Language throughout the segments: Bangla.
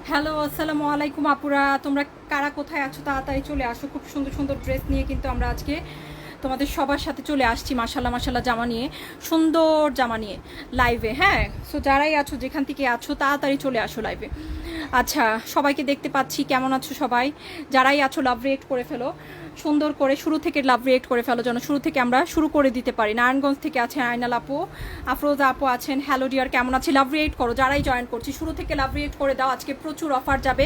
হ্যালো, আসসালামু আলাইকুম আপুরা। তোমরা কারা কোথায় আছো তাড়াতাড়ি চলে আসো। খুব সুন্দর সুন্দর ড্রেস নিয়ে কিন্তু আমরা আজকে তোমাদের সবার সাথে চলে আসছি। মাশাল্লাহ মাশাল্লাহ জামা নিয়ে, সুন্দর জামা নিয়ে লাইভে। হ্যাঁ, সো যারাই আছো যেখান থেকে আছো তাড়াতাড়ি চলে আসো লাইভে। আচ্ছা, সবাইকে দেখতে পাচ্ছি। কেমন আছো সবাই? যারাই আছো লাভ রিয়েক্ট করে ফেলো সুন্দর করে, শুরু থেকে লাভ রিয়েক্ট করে ফেলো যেন শুরু থেকে আমরা শুরু করে দিতে পারি। নারায়ণগঞ্জ থেকে আছেন আইনাল আপু, আফরোজা আপু আছেন। হ্যালো ডিয়ার, কেমন আছি? লাভ রিয়েক্ট করো যারাই জয়েন করছি, শুরু থেকে লাভ রিয়েক্ট করে দাও। আজকে প্রচুর অফার যাবে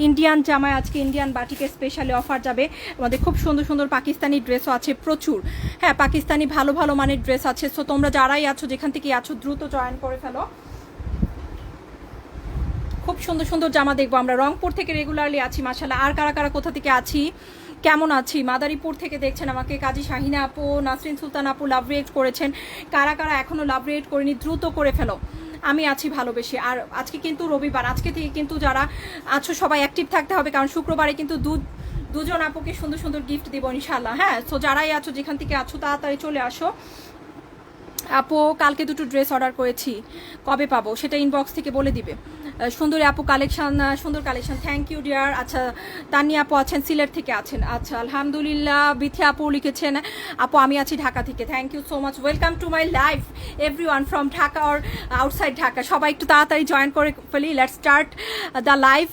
ইন্ডিয়ান জামায়, আজকে ইন্ডিয়ান বাটিকের স্পেশালি অফার যাবে। আমাদের খুব সুন্দর সুন্দর পাকিস্তানি ড্রেসও আছে প্রচুর। হ্যাঁ, পাকিস্তানি ভালো ভালো মানের ড্রেস আছে। সো তোমরা যারাই আছো যেখান থেকে আছো দ্রুত জয়েন করে ফেলো। খুব সুন্দর সুন্দর জামা দেখবো আমরা। রংপুর থেকে রেগুলারলি আছি মাশাল্লাহ। আর কারা কারা কোথা থেকে আছি, কেমন আছি? মাদারীপুর থেকে দেখছেন আমাকে। কাজী শাহিনা আপু, নাসরিন সুলতান আপু লাভ রিয়েক্ট করেছেন। কারা কারা এখনও লাভ রিয়েক্ট করেনি দ্রুত করে ফেলো। আমি আছি ভালোবেসে। আর আজকে কিন্তু রবিবার, আজকে থেকে কিন্তু যারা আছো সবাই অ্যাক্টিভ থাকতে হবে, কারণ শুক্রবারে কিন্তু দুজন আপুকে সুন্দর সুন্দর গিফট দিব ইনশাল্লাহ। হ্যাঁ, সো যারাই আছো যেখান থেকে আছো তাড়াতাড়ি চলে আসো। আপু কালকে দুটো ড্রেস অর্ডার করেছি, কবে পাবো সেটা ইনবক্স থেকে বলে দিবে। সুন্দরী আপু কালেকশন, সুন্দর কালেকশন, থ্যাংক ইউ ডিয়ার। আচ্ছা, তানি আপু আছেন সিলেট থেকে আছেন। আচ্ছা আলহামদুলিল্লাহ। বিথি আপু লিখেছেন আপু আমি আছি ঢাকা থেকে। Thank you so much. Welcome to my life everyone from Dhaka or outside Dhaka. সবাই একটু তাড়াতাড়ি জয়েন করে ফেলি। Let's start the live.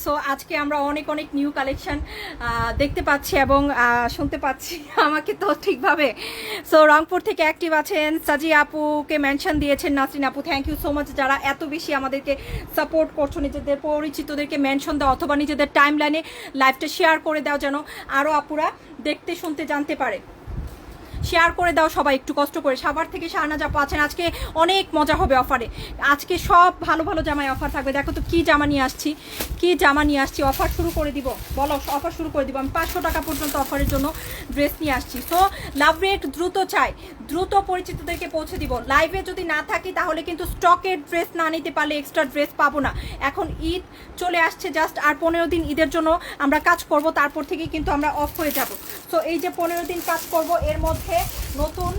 So আজকে আমরা অনেক অনেক নিউ কালেকশন দেখতে পাচ্ছি এবং শুনতে পাচ্ছি আমাকে তো ঠিকভাবে। সো রংপুর থেকে অ্যাক্টিভ আছেন সাজি আপুকে মেনশন দিয়েছেন নাসরিন আপু, থ্যাংক ইউ সো মাচ। যারা এত বেশি আমাদেরকে সাপোর্ট করছো, নিজেদের পরিচিতদেরকে মেনশন দাও অথবা নিজেদের টাইম লাইনে লাইভটা শেয়ার করে দাও যেন আরও আপুরা দেখতে শুনতে জানতে পারে। শেয়ার করে দাও সবাই একটু কষ্ট করে। সাভার থেকে শাহনাজ আপু আছেন। আজকে অনেক মজা হবে অফারে। আজকে সব ভালো ভালো জামায় অফার থাকবে। দেখো তো কি জামা নিয়ে আসছি, কি জামা নিয়ে আসছি। অফার শুরু করে দিব, বলো অফার শুরু করে দিব। আমি 500 টাকা পর্যন্ত অফারের জন্য ড্রেস নিয়ে আসছি। সো লাভ রেট দ্রুত চাই, দ্রুত পরিচিতদেরকে পৌঁছে দিব। লাইভে যদি না থাকি তাহলে কিন্তু স্টকের ড্রেস না নিতে পারলে এক্সট্রা ড্রেস পাবো না। এখন ঈদ চলে আসছে, জাস্ট আর 15 দিন ঈদের জন্য আমরা কাজ করব, তারপর থেকে কিন্তু আমরা অফ হয়ে যাব। সো এই যে 15 দিন কাজ করব, এর মধ্যে নতুন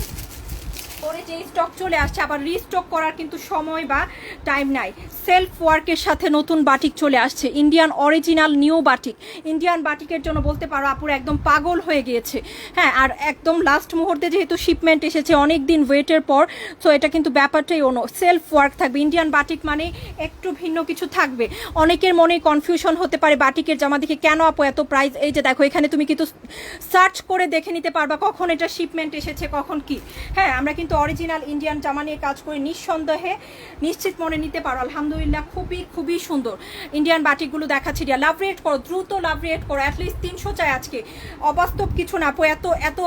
করে যে স্টক চলে আসছে, আবার রিস্টক করার কিন্তু সময় বা টাইম নাই। সেলফ ওয়ার্কের সাথে নতুন বাটিক চলে আসছে, Indian original new batik. Indian বাটিকের জন্য বলতে পারো আপুর একদম পাগল হয়ে গিয়েছে। হ্যাঁ, আর একদম লাস্ট মুহূর্তে যেহেতু শিপমেন্ট এসেছে অনেক দিন ওয়েটের পর, সো এটা কিন্তু ব্যাপারটাই অন্য। সেলফ ওয়ার্ক থাকবে। ইন্ডিয়ান বাটিক মানে একটু ভিন্ন কিছু থাকবে। অনেকের মনে কনফিউশন হতে পারে বাটিকের জামা দেখে, কেন আপু এত প্রাইস? এই যে দেখো, এখানে তুমি কিন্তু সার্চ করে দেখে নিতে পারবা কখন এটা শিপমেন্ট এসেছে কখন কি। হ্যাঁ, আমরা কিন্তু অরিজিনাল ইন্ডিয়ান জামা নিয়ে কাজ করি, নিঃসন্দেহে নিশ্চিত মনে নিতে পারো। আলহামদুলিল্লাহ, খুবই খুবই সুন্দর ইন্ডিয়ান বাটিকগুলো দেখাচ্ছি। লাভ রেট করো, দ্রুত লাভ রেট করো। অ্যাটলিস্ট 300 চাই আজকে। অবাস্তব কিছু না আপু, এত এত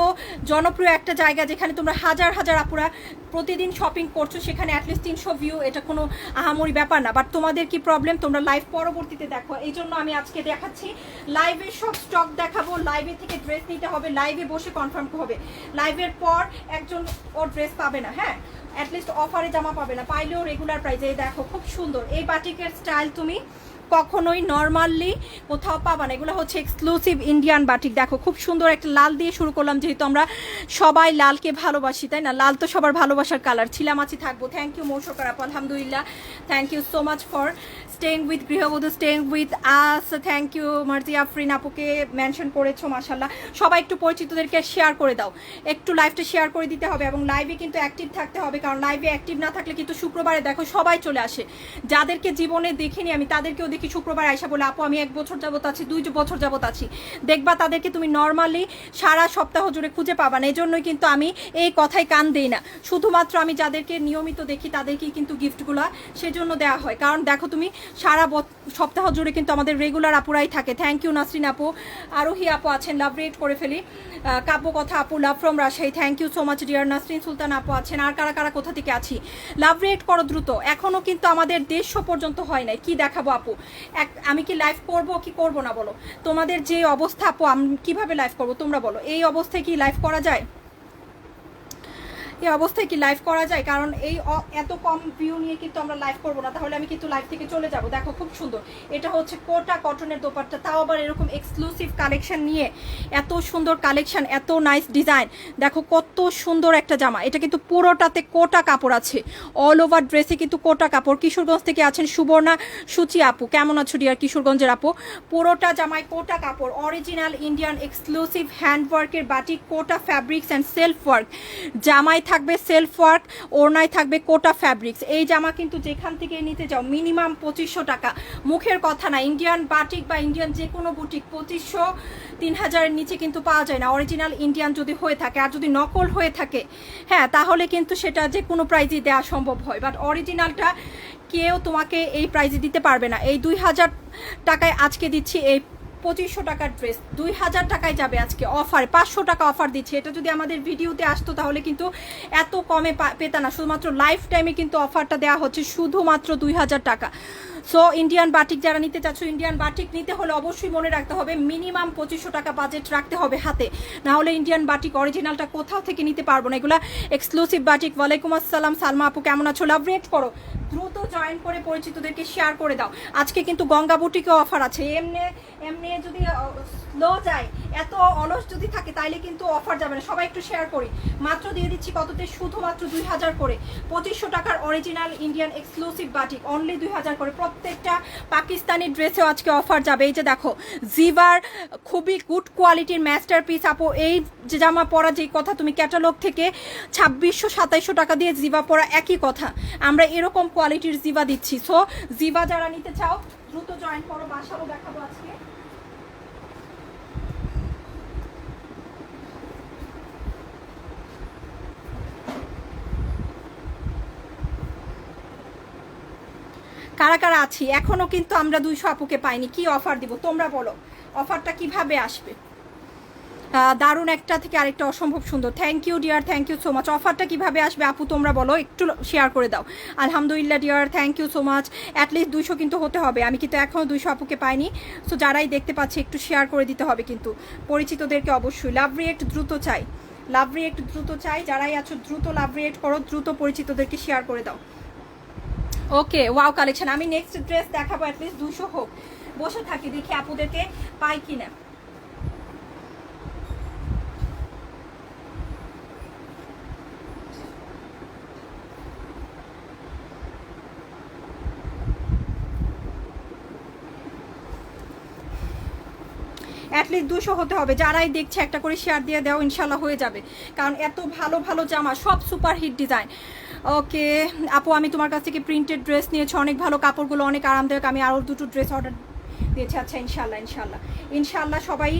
জনপ্রিয় একটা জায়গা যেখানে তোমরা হাজার হাজার আপুরা প্রতিদিন শপিং করছো, সেখানে অ্যাটলিস্ট 300 ভিউ, এটা কোনো আহামরি ব্যাপার না। বাট তোমাদের কি প্রবলেম, তোমরা লাইভ পরবর্তীতে দেখো। এই জন্য আমি আজকে দেখাচ্ছি, লাইভের সব স্টক দেখাবো। লাইভে থেকে ড্রেস নিতে হবে, লাইভে বসে কনফার্ম হবে। লাইভের পর একজন ও ড্রেস পাবে না। হ্যাঁ, অ্যাটলিস্ট অফারে জামা পাবে না, পাইলেও রেগুলার প্রাইসে। দেখো খুব সুন্দর এই বাটিকের স্টাইল, তুমি কখনোই নর্মালি কোথাও পাবা না। এগুলো হচ্ছে এক্সক্লুসিভ ইন্ডিয়ান বাটিক। দেখো খুব সুন্দর একটা লাল দিয়ে শুরু করলাম, যেহেতু আমরা সবাই লালকে ভালোবাসি, তাই না? লাল তো সবার ভালোবাসার কালার। ছিলাম আছি থাকবো। থ্যাংক ইউ মৌসুকার আপু, আলহামদুলিল্লাহ। Thank you so much for staying with গৃহবধূ, staying with us. Thank you Marzi Afrin আপুকে মেনশন করেছো, মাশাল্লাহ। সবাই একটু পরিচিতদেরকে শেয়ার করে দাও, একটু লাইভটা শেয়ার করে দিতে হবে এবং লাইভে কিন্তু অ্যাক্টিভ থাকতে হবে, কারণ লাইভে অ্যাক্টিভ না থাকলে কিন্তু শুক্রবারে দেখো সবাই চলে আসে। যাদেরকে জীবনে দেখিনি আমি তাদেরকেও দেখি শুক্রবার আয়সা বলে আপু আমি 1 বছর যাবত আছি, 2 বছর যাবত আছি। দেখবা তাদেরকে তুমি নর্মালি সারা সপ্তাহ জুড়ে খুঁজে পাবা না। এই জন্যই কিন্তু আমি এই কথায় কান দিই না। শুধুমাত্র আমি যাদেরকে নিয়মিত দেখি তাদেরকেই কিন্তু গিফটগুলো সেজন্য দেওয়া হয়, কারণ দেখো তুমি সারা সপ্তাহ জুড়ে কিন্তু আমাদের রেগুলার আপুরাই থাকে। থ্যাংক ইউ নাসরিন আপু। আরোহী আপু আছেন, লাভ রেট করে ফেলি। কাব্য কথা আপু, love from Rajshahi, thank you so much dear. Nasrin Sultan আপু আছেন। আর কারা কারা কোথা থেকে আছি, লাভ রেট করো দ্রুত। এখনও কিন্তু আমাদের 150 পর্যন্ত হয় নাই। কি দেখাবো আপু? আমি কি লাইভ করব কি করব না বলো? তোমাদের যে অবস্থা আপু, আমি কিভাবে লাইভ করব তোমরা বলো? এই অবস্থায় কি লাইভ করা যায়? এই অবস্থায় কি লাইভ করা যায়? কারণ এই এত কম ভিউ নিয়ে কিন্তু আমরা লাইভ করবো না, তাহলে আমি কিন্তু লাইভ থেকে চলে যাব। দেখো খুব সুন্দর, এটা হচ্ছে কোটা কটনের দোপাট্টা, তাও আবার এরকম এক্সক্লুসিভ কালেকশন নিয়ে, এত সুন্দর কালেকশন, এত নাইস ডিজাইন। দেখো কত সুন্দর একটা জামা, এটা কিন্তু পুরোটাতে কোটা কাপড় আছে, অল ওভার ড্রেসে কিন্তু কোটা কাপড়। কিশোরগঞ্জ থেকে আছেন সুবর্ণা সুচি আপু, কেমন আছো ডিয়ার কিশোরগঞ্জের আপু? পুরোটা জামায় কোটা কাপড়, অরিজিনাল ইন্ডিয়ান এক্সক্লুসিভ হ্যান্ডওয়ার্কের batik Kota fabrics and self work. জামায় থাকবে সেলফ ওয়ার্ক, ওড়নায় থাকবে কোটা ফ্যাব্রিক্স। এই জামা কিন্তু যেখান থেকে নিতে যাও মিনিমাম 2500 টাকা, মুখের কথা না। ইন্ডিয়ান বাটিক বা ইন্ডিয়ান যে কোনো বুটিক 2500 3000-এর নিচে কিন্তু পাওয়া যায় না, অরিজিনাল ইন্ডিয়ান যদি হয়ে থাকে। আর যদি নকল হয়ে থাকে, হ্যাঁ, তাহলে কিন্তু সেটা যে কোনো প্রাইজে দেওয়া সম্ভব হয়, বাট অরিজিনালটা কেউ তোমাকে এই প্রাইজে দিতে পারবে না। এই 2000 টাকায় আজকে দিচ্ছি এই 2500 টাকার ড্রেস, 2000 টাকায় যাবে আজকে অফার, 500 টাকা অফার দিচ্ছে। এটা যদি আমাদের ভিডিওতে আসতো তাহলে কিন্তু এত কমে পেতা না, শুধুমাত্র লাইফ টাইমে কিন্তু অফারটা দেওয়া হচ্ছে শুধুমাত্র 2000 টাকা। সো ইন্ডিয়ান বাটিক যারা নিতে চাচ্ছ, ইন্ডিয়ান বাটিক নিতে হলে অবশ্যই মনে রাখতে হবে মিনিমাম 2500 টাকা বাজেট রাখতে হবে হাতে, না হলে ইন্ডিয়ান বাটিক অরিজিনালটা কোথাও থেকে নিতে পারবো না। এগুলা এক্সক্লুসিভ বাটিক। ওয়ালাইকুম আসসালাম সালমা আপু, কেমন আছো? লাভ রেট করো, দ্রুত জয়েন করে পরিচিতদেরকে শেয়ার করে দাও। আজকে কিন্তু গঙ্গা বুটিকে অফার আছে। এমনি এমনি যদি স্লো যায়, এত অলস যদি থাকে, তাইলে কিন্তু অফার যাবে না। সবাই একটু শেয়ার করি। মাত্র দিয়ে দিচ্ছি কততে? শুধুমাত্র 2000 করে, 2500 টাকার original Indian exclusive batik, only 2000 করে। প্রত্যেকটা পাকিস্তানি ড্রেসেও আজকে অফার যাবে। এই যে দেখো জিভার খুবই গুড কোয়ালিটির মাস্টার পিস আপু। এই যে জামা পরা যেই কথা, তুমি ক্যাটালগ থেকে 2600-2700 টাকা দিয়ে জিভা পরা একই কথা, আমরা এরকম কোয়ালিটির জিভা দিচ্ছি। সো জিভা যারা নিতে চাও দ্রুত জয়েন করো। বাসারও দেখাবো আজকে। কারা কারা আছি এখনো কিন্তু আমরা 200 আপুকে পাইনি। কি অফার দিব তোমরা বলো, অফারটা কিভাবে আসবে? দারুণ একটা থেকে আরেকটা অসম্ভব সুন্দর। Thank you dear, thank you so much. অফারটা কিভাবে আসবে আপু তোমরা বলো, একটু শেয়ার করে দাও। আলহামদুলিল্লাহ dear, thank you so much. At least 200 কিন্তু হতে হবে, আমি কিন্তু এখনও 200 আপুকে পাইনি। সো যারাই দেখতে পাচ্ছি একটু শেয়ার করে দিতে হবে কিন্তু পরিচিতদেরকে অবশ্যই। লাভ রিয়েক্ট দ্রুত চাই, লাভ রিয়েক্ট দ্রুত চাই। যারাই আছো দ্রুত লাভ রিয়েক্ট করো, দ্রুত পরিচিতদেরকে শেয়ার করে দাও। ওকে, ওয়াও কালেকশন। আমি নেক্সট ড্রেস দেখাবো, অ্যাটলিস্ট 200 হোক। বসে থাকি, দেখি আপুদেরকে পাই কিনা। অ্যাটলিস্ট 200 হতে হবে। যারাই দেখছে একটা করে শেয়ার দিয়ে দাও, ইনশাল্লাহ হয়ে যাবে। কারণ এত ভালো ভালো জামা, সব সুপার হিট ডিজাইন। ওকে আপু, আমি তোমার কাছ থেকে প্রিন্টেড ড্রেস নিয়েছি, অনেক ভালো, কাপড়গুলো অনেক আরামদায়ক। আমি আরও 2টো ড্রেস অর্ডার দিয়েছি। আচ্ছা ইনশাল্লাহ ইনশাল্লাহ ইনশাল্লাহ সবাই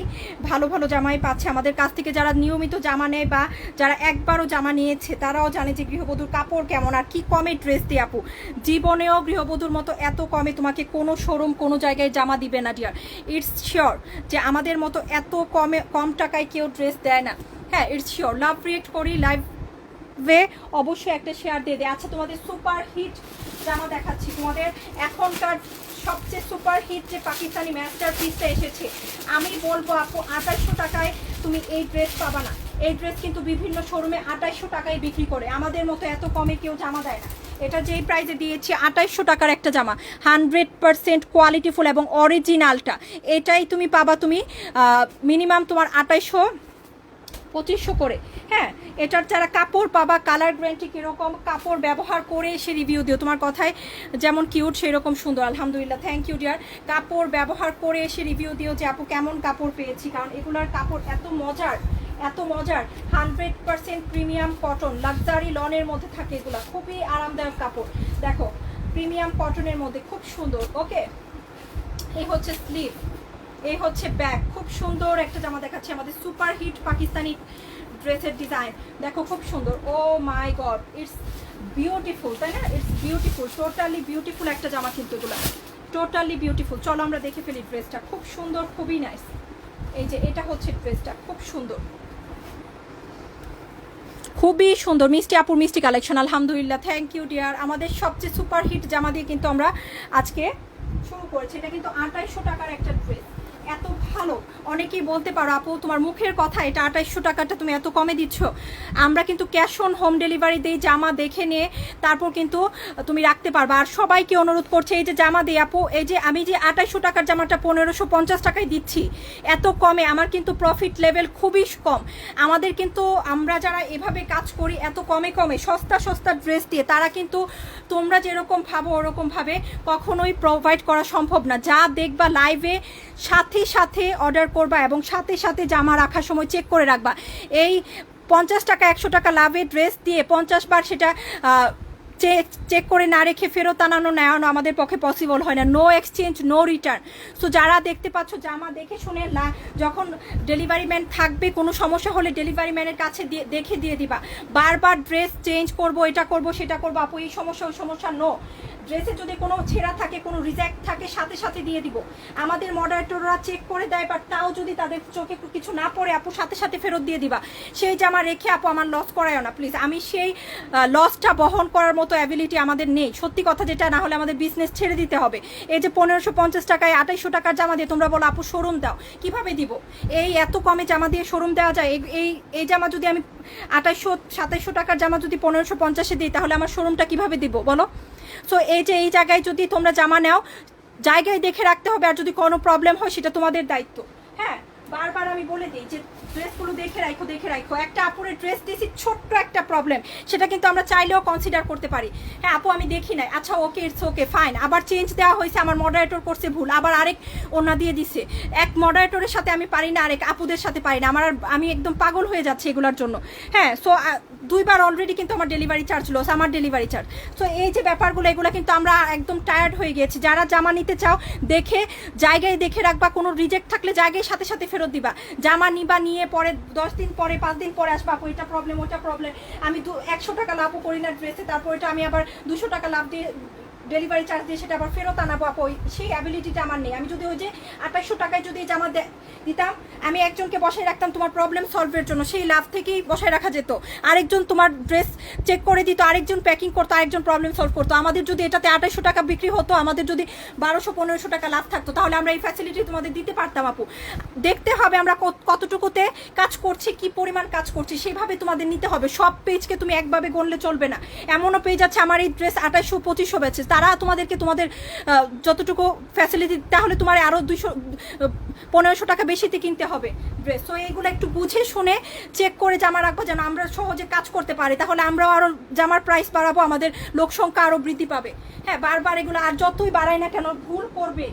ভালো ভালো জামাই পাচ্ছে আমাদের কাছ থেকে। যারা নিয়মিত জামা নেয় বা যারা একবারও জামা নিয়েছে, তারাও জানে যে গৃহবধূর কাপড় কেমন আর কি কমে ড্রেস দিয়ে আপু। জীবনেও গৃহবধূর মতো এত কমে তোমাকে কোনো শোরুম কোনো জায়গায় জামা দিবে না ডিয়ার। ইটস শিওর যে আমাদের মতো এত কম টাকায় কেউ ড্রেস দেয় না। হ্যাঁ ইটস শিওর। লাভ রিয়েক্ট করি লাইভ অবশ্যই একটা শেয়ার দিয়ে দেয়। আচ্ছা তোমাদের সুপার হিট জামা দেখাচ্ছি, তোমাদের এখনকার সবচেয়ে সুপার হিট যে পাকিস্তানি মাস্টার পিসটা এসেছে। আমি বলবো আপু 2800 টাকায় তুমি এই ড্রেস পাবা না। এই ড্রেস কিন্তু বিভিন্ন শোরুমে 2800 টাকায় বিক্রি করে, আমাদের মতো এত কমে কেউ জামা দেয় না। এটা যেই প্রাইসে দিয়েছি 2800 টাকার একটা জামা, 100% কোয়ালিটিফুল এবং অরিজিনালটা, এটাই তুমি পাবা। তুমি মিনিমাম তোমার 2800-2500 করে। হ্যাঁ, এটার যারা কাপড় পাবা, কালার গ্যারান্টি কীরকম, কাপড় ব্যবহার করে এসে রিভিউ দিও। তোমার কথায় যেমন কিউট সেরকম সুন্দর, আলহামদুলিল্লাহ, থ্যাংক ইউ ডিয়ার। কাপড় ব্যবহার করে এসে রিভিউ দিও যে আপু কেমন কাপড় পেয়েছি, কারণ এগুলোর কাপড় এত মজার, এত মজার। 100% প্রিমিয়াম কটন, লাক্সারি লনের মধ্যে থাকে এগুলো, খুবই আরামদায়ক কাপড়। দেখো প্রিমিয়াম কটনের মধ্যে খুব সুন্দর। ওকে, এই হচ্ছে স্লিভ, এই হচ্ছে ব্যাক। খুব সুন্দর একটা জামা দেখাচ্ছে, আমাদের সুপার হিট পাকিস্তানি ড্রেসের ডিজাইন। দেখো খুব সুন্দর, ও মাই গড, ইটস বিউটিফুল, তাই না? ইটস বিউটিফুল, টোটালি বিউটিফুল একটা জামা কিন্তু এগুলো, টোটালি বিউটিফুল। চলো আমরা দেখে ফেলি ড্রেসটা, খুব সুন্দর, খুবই নাইস। এই যে এটা হচ্ছে ড্রেসটা, খুব সুন্দর, খুবই সুন্দর। মিষ্টি আপুর মিষ্টি কালেকশন, আলহামদুলিল্লাহ, থ্যাংক ইউ ডিয়ার। আমাদের সবচেয়ে সুপার হিট জামা দিয়ে কিন্তু আমরা আজকে শুরু করেছি। এটা কিন্তু 2800 টাকার একটা ড্রেস, এত ভালো। অনেকেই বলতে পারো আপু তোমার মুখের কথা, এটা 2800 টাকাটা তুমি এত কমে দিচ্ছ। আমরা কিন্তু ক্যাশ অন হোম ডেলিভারি দিই, জামা দেখে নিয়ে তারপর কিন্তু তুমি রাখতে পারবে। আর সবাইকে অনুরোধ করছে, এই যে জামা দিই আপু, এই যে আমি যে 2800 টাকার জামাটা 1550 টাকায় দিচ্ছি, এত কমে আমার কিন্তু প্রফিট লেভেল খুবই কম। আমাদের কিন্তু আমরা যারা এভাবে কাজ করি এত কমে কমে সস্তা সস্তা ড্রেস দিয়ে, তারা কিন্তু তোমরা যেরকম ভাবো ওরকমভাবে কখনোই প্রোভাইড করা সম্ভব না। যা দেখবা লাইভে সাথে সাথে অর্ডার করবা এবং সাথে সাথে জামা রাখার সময় চেক করে রাখবা। এই 50 টাকা 100 টাকা লাভে ড্রেস দিয়ে 50 বার সেটা চেক করে না রেখে ফেরত আনানো নেওয়ানো আমাদের পক্ষে পসিবল হয় না। No exchange, no return. So যারা দেখতে পাচ্ছ জামা দেখে শুনে যখন ডেলিভারি ম্যান থাকবে, কোনো সমস্যা হলে ডেলিভারি ম্যানের কাছে দেখে দিয়ে দিবা। বারবার ড্রেস চেঞ্জ করব, এটা করব সেটা করবো, আপু এই সমস্যা ওই সমস্যা, নো। ড্রেসে যদি কোনো ছেঁড়া থাকে, কোনো রিজেক্ট থাকে, সাথে সাথে দিয়ে দিব। আমাদের মডারেটররা চেক করে দেয়, বাট তাও যদি তাদের চোখে কিছু না পড়ে, আপু সাথে সাথে ফেরত দিয়ে দিবা। সেই জামা রেখে আপু আমার লস করায় না প্লিজ। আমি সেই লসটা বহন করার মতো অ্যাবিলিটি আমাদের নেই, সত্যি কথা যেটা, না হলে আমাদের বিজনেস ছেড়ে দিতে হবে। এই যে 1550 টাকায় 2800 টাকার জামা দিয়ে তোমরা বলো আপু শোরুম দাও, কিভাবে দিব? এই এত কমে জামা দিয়ে শোরুম দেওয়া যায়? এই জামা যদি আমি 2800-2700 টাকার জামা যদি 1550-এ দিই, তাহলে আমার শোরুমটা কিভাবে দিব বলো? সো এই যে এই জায়গায় যদি তোমরা জামা নাও, জায়গায় দেখে রাখতে হবে। আর যদি কোনো প্রবলেম হয় সেটা তোমাদের দায়িত্ব। হ্যাঁ, বারবার আমি বলে দিই যে ড্রেসগুলো দেখে রাখো, দেখে রাখো। একটা আপুরের ড্রেস দিয়েছি, ছোট্ট একটা প্রবলেম, সেটা কিন্তু আমরা চাইলেও কনসিডার করতে পারি। হ্যাঁ আপু আমি দেখি নাই, আচ্ছা ওকে, ইটস ওকে, ফাইন। আবার চেঞ্জ দেওয়া হয়েছে, আমার মডারেটর করছে ভুল, আবার আরেক ওনা দিয়ে দিছে। এক মডারেটরের সাথে আমি পারি না, আরেক আপুদের সাথে পারি না। আমি একদম পাগল হয়ে যাচ্ছি এগুলোর জন্য। হ্যাঁ, সো 2বার অলরেডি কিন্তু আমার ডেলিভারি চার্জ লস, আমার ডেলিভারি চার্জ। সো এই যে ব্যাপারগুলো, এগুলো কিন্তু আমরা একদম টায়ার্ড হয়ে গিয়েছি। যারা জামা নিতে চাও দেখে জায়গায় দেখে রাখবা, কোনো রিজেক্ট থাকলে জায়গায় সাথে সাথে ফেরত দিবা। জামা নিবা, নিয়ে পরে 10 দিন পরে 5 দিন পরে আসবা, আপু এটা প্রবলেম ওটা প্রবলেম, আমি 100 টাকা লাভও করি না ড্রেসে, তারপর এটা আমি আবার 200 টাকা লাভ দিয়ে ডেলিভারি চার্জ দিয়ে সেটা আবার ফেরত আনাবো। আপু সেই অ্যাবিলিটিটা আমার নেই। আমি যদি ওই যে 2800 টাকায় যদি জামা দিতাম, আমি একজনকে বসায় রাখতাম তোমার প্রবলেম সলভের জন্য, সেই লাভ থেকেই বসায় রাখা যেত। আরেকজন তোমার ড্রেস চেক করে দিত, আরেকজন প্যাকিং করতো, আরেকজন প্রবলেম সলভ করতো। আমাদের যদি এটাতে 2800 টাকা বিক্রি হতো, আমাদের যদি 1200-1500 টাকা লাভ থাকতো, তাহলে আমরা এই ফ্যাসিলিটি তোমাদের দিতে পারতাম। আপু দেখতে হবে আমরা কতটুকুতে কাজ করছি, কি পরিমাণ কাজ করছি, সেইভাবে তোমাদের নিতে হবে। সব পেজকে তুমি একভাবে গণলে চলবে না। এমনও পেজ আছে আমার এই ড্রেস 2800-2500 বেচে, তারা তোমাদেরকে তোমাদের যতটুকু ফ্যাসিলিটি, তাহলে তোমার আরও 200-1500 টাকা বেশিতে কিনতে হবে ড্রেস। তো এইগুলো একটু বুঝে শুনে চেক করে জামা রাখবো, যেন আমরা সহজে কাজ করতে পারি। তাহলে আমরাও আরও জামার প্রাইস বাড়াবো, আমাদের লোক সংখ্যা আরও বৃদ্ধি পাবে। হ্যাঁ, বারবার এগুলো আর যতই বাড়াই না কেন, ভুল করবে,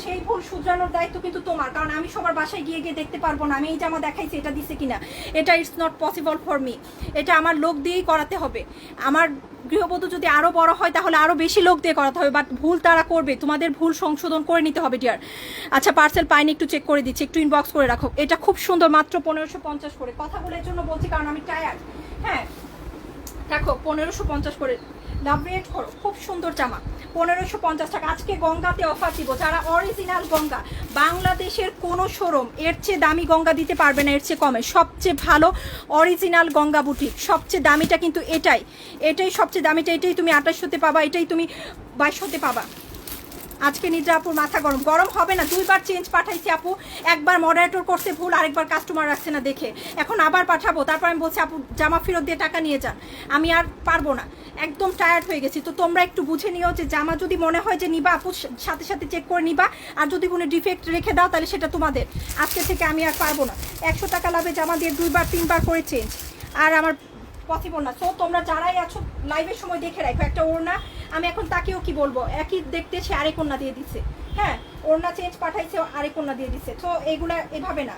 সেই ভুল শুধরানোর দায়িত্ব কিন্তু তোমার। কারণ আমি সবার বাসায় গিয়ে গিয়ে দেখতে পারবো না আমি এই জামা দেখাইছি এটা দিছে কিনা, এটা it's not possible for me. এটা আমার লোক দিয়েই করাতে হবে। আমার গৃহবধূ যদি আরও বড় হয়, তাহলে আরও বেশি লোক দিয়ে করাতে হবে। বাট ভুল তারা করবে, তোমাদের ভুল সংশোধন করে নিতে হবে ডিয়ার। আচ্ছা পার্সেল পাইনি, একটু চেক করে দিচ্ছি, একটু ইনবক্স করে রাখো। এটা খুব সুন্দর, মাত্র 1550 করে। কথাগুলোর জন্য বলছি, কারণ আমি টায়ার্ড। হ্যাঁ দেখো, 1550 করে লাভ রেট করো, খুব সুন্দর জামা, 1550 টাকা। আজকে গঙ্গাতে অফার দিব, যারা অরিজিনাল গঙ্গা, বাংলাদেশের কোনো শোরুম এর চেয়ে দামি গঙ্গা দিতে পারবে না, এর চেয়ে কমে। সবচেয়ে ভালো অরিজিনাল গঙ্গা বুটিক, সবচেয়ে দামিটা কিন্তু এটাই সবচেয়ে দামিটা। এটাই তুমি 2800-তে পাবা, এটাই তুমি 2200-তে পাবা। আজকে নিদ্রা আপুর মাথা গরম হবে না। 2বার চেঞ্জ পাঠাইছি আপু, একবার মডারেটর করছে ভুল, আরেকবার কাস্টমার রাখছে না দেখে, এখন আবার পাঠাবো। তারপর আমি বলছি আপু জামা ফেরত দিয়ে টাকা নিয়ে যান, আমি আর পারবো না, একদম টায়ার্ড হয়ে গেছি। তো তোমরা একটু বুঝে নিও যে জামা যদি মনে হয় যে নিবা, আপু সাথে সাথে চেক করে নিবা। আর যদি কোনো ডিফেক্ট রেখে দাও, তাহলে সেটা তোমাদের। আজকে থেকে আমি আর পারবো না 100 টাকা লাভে জামা দিয়ে 2বার-3বার করে চেঞ্জ, আর আমার পসিবল না। সো তোমরা যারাই আছো লাইভের সময় দেখে রাখো, একটা ওড়না, আমি এখন তাকেও কি বলবো, একই দেখতে সে আরেক ওড়না দিয়ে দিচ্ছে। হ্যাঁ, ওড়না চেঞ্জ পাঠাইছে, আরেক ওড়না দিয়ে দিচ্ছে। তো এইগুলা এভাবে না,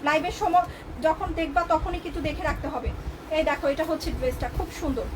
লাইভের সময় যখন দেখবা তখনই কিন্তু দেখে রাখতে হবে। এই দেখো, এটা হচ্ছে ড্রেসটা, খুব সুন্দর।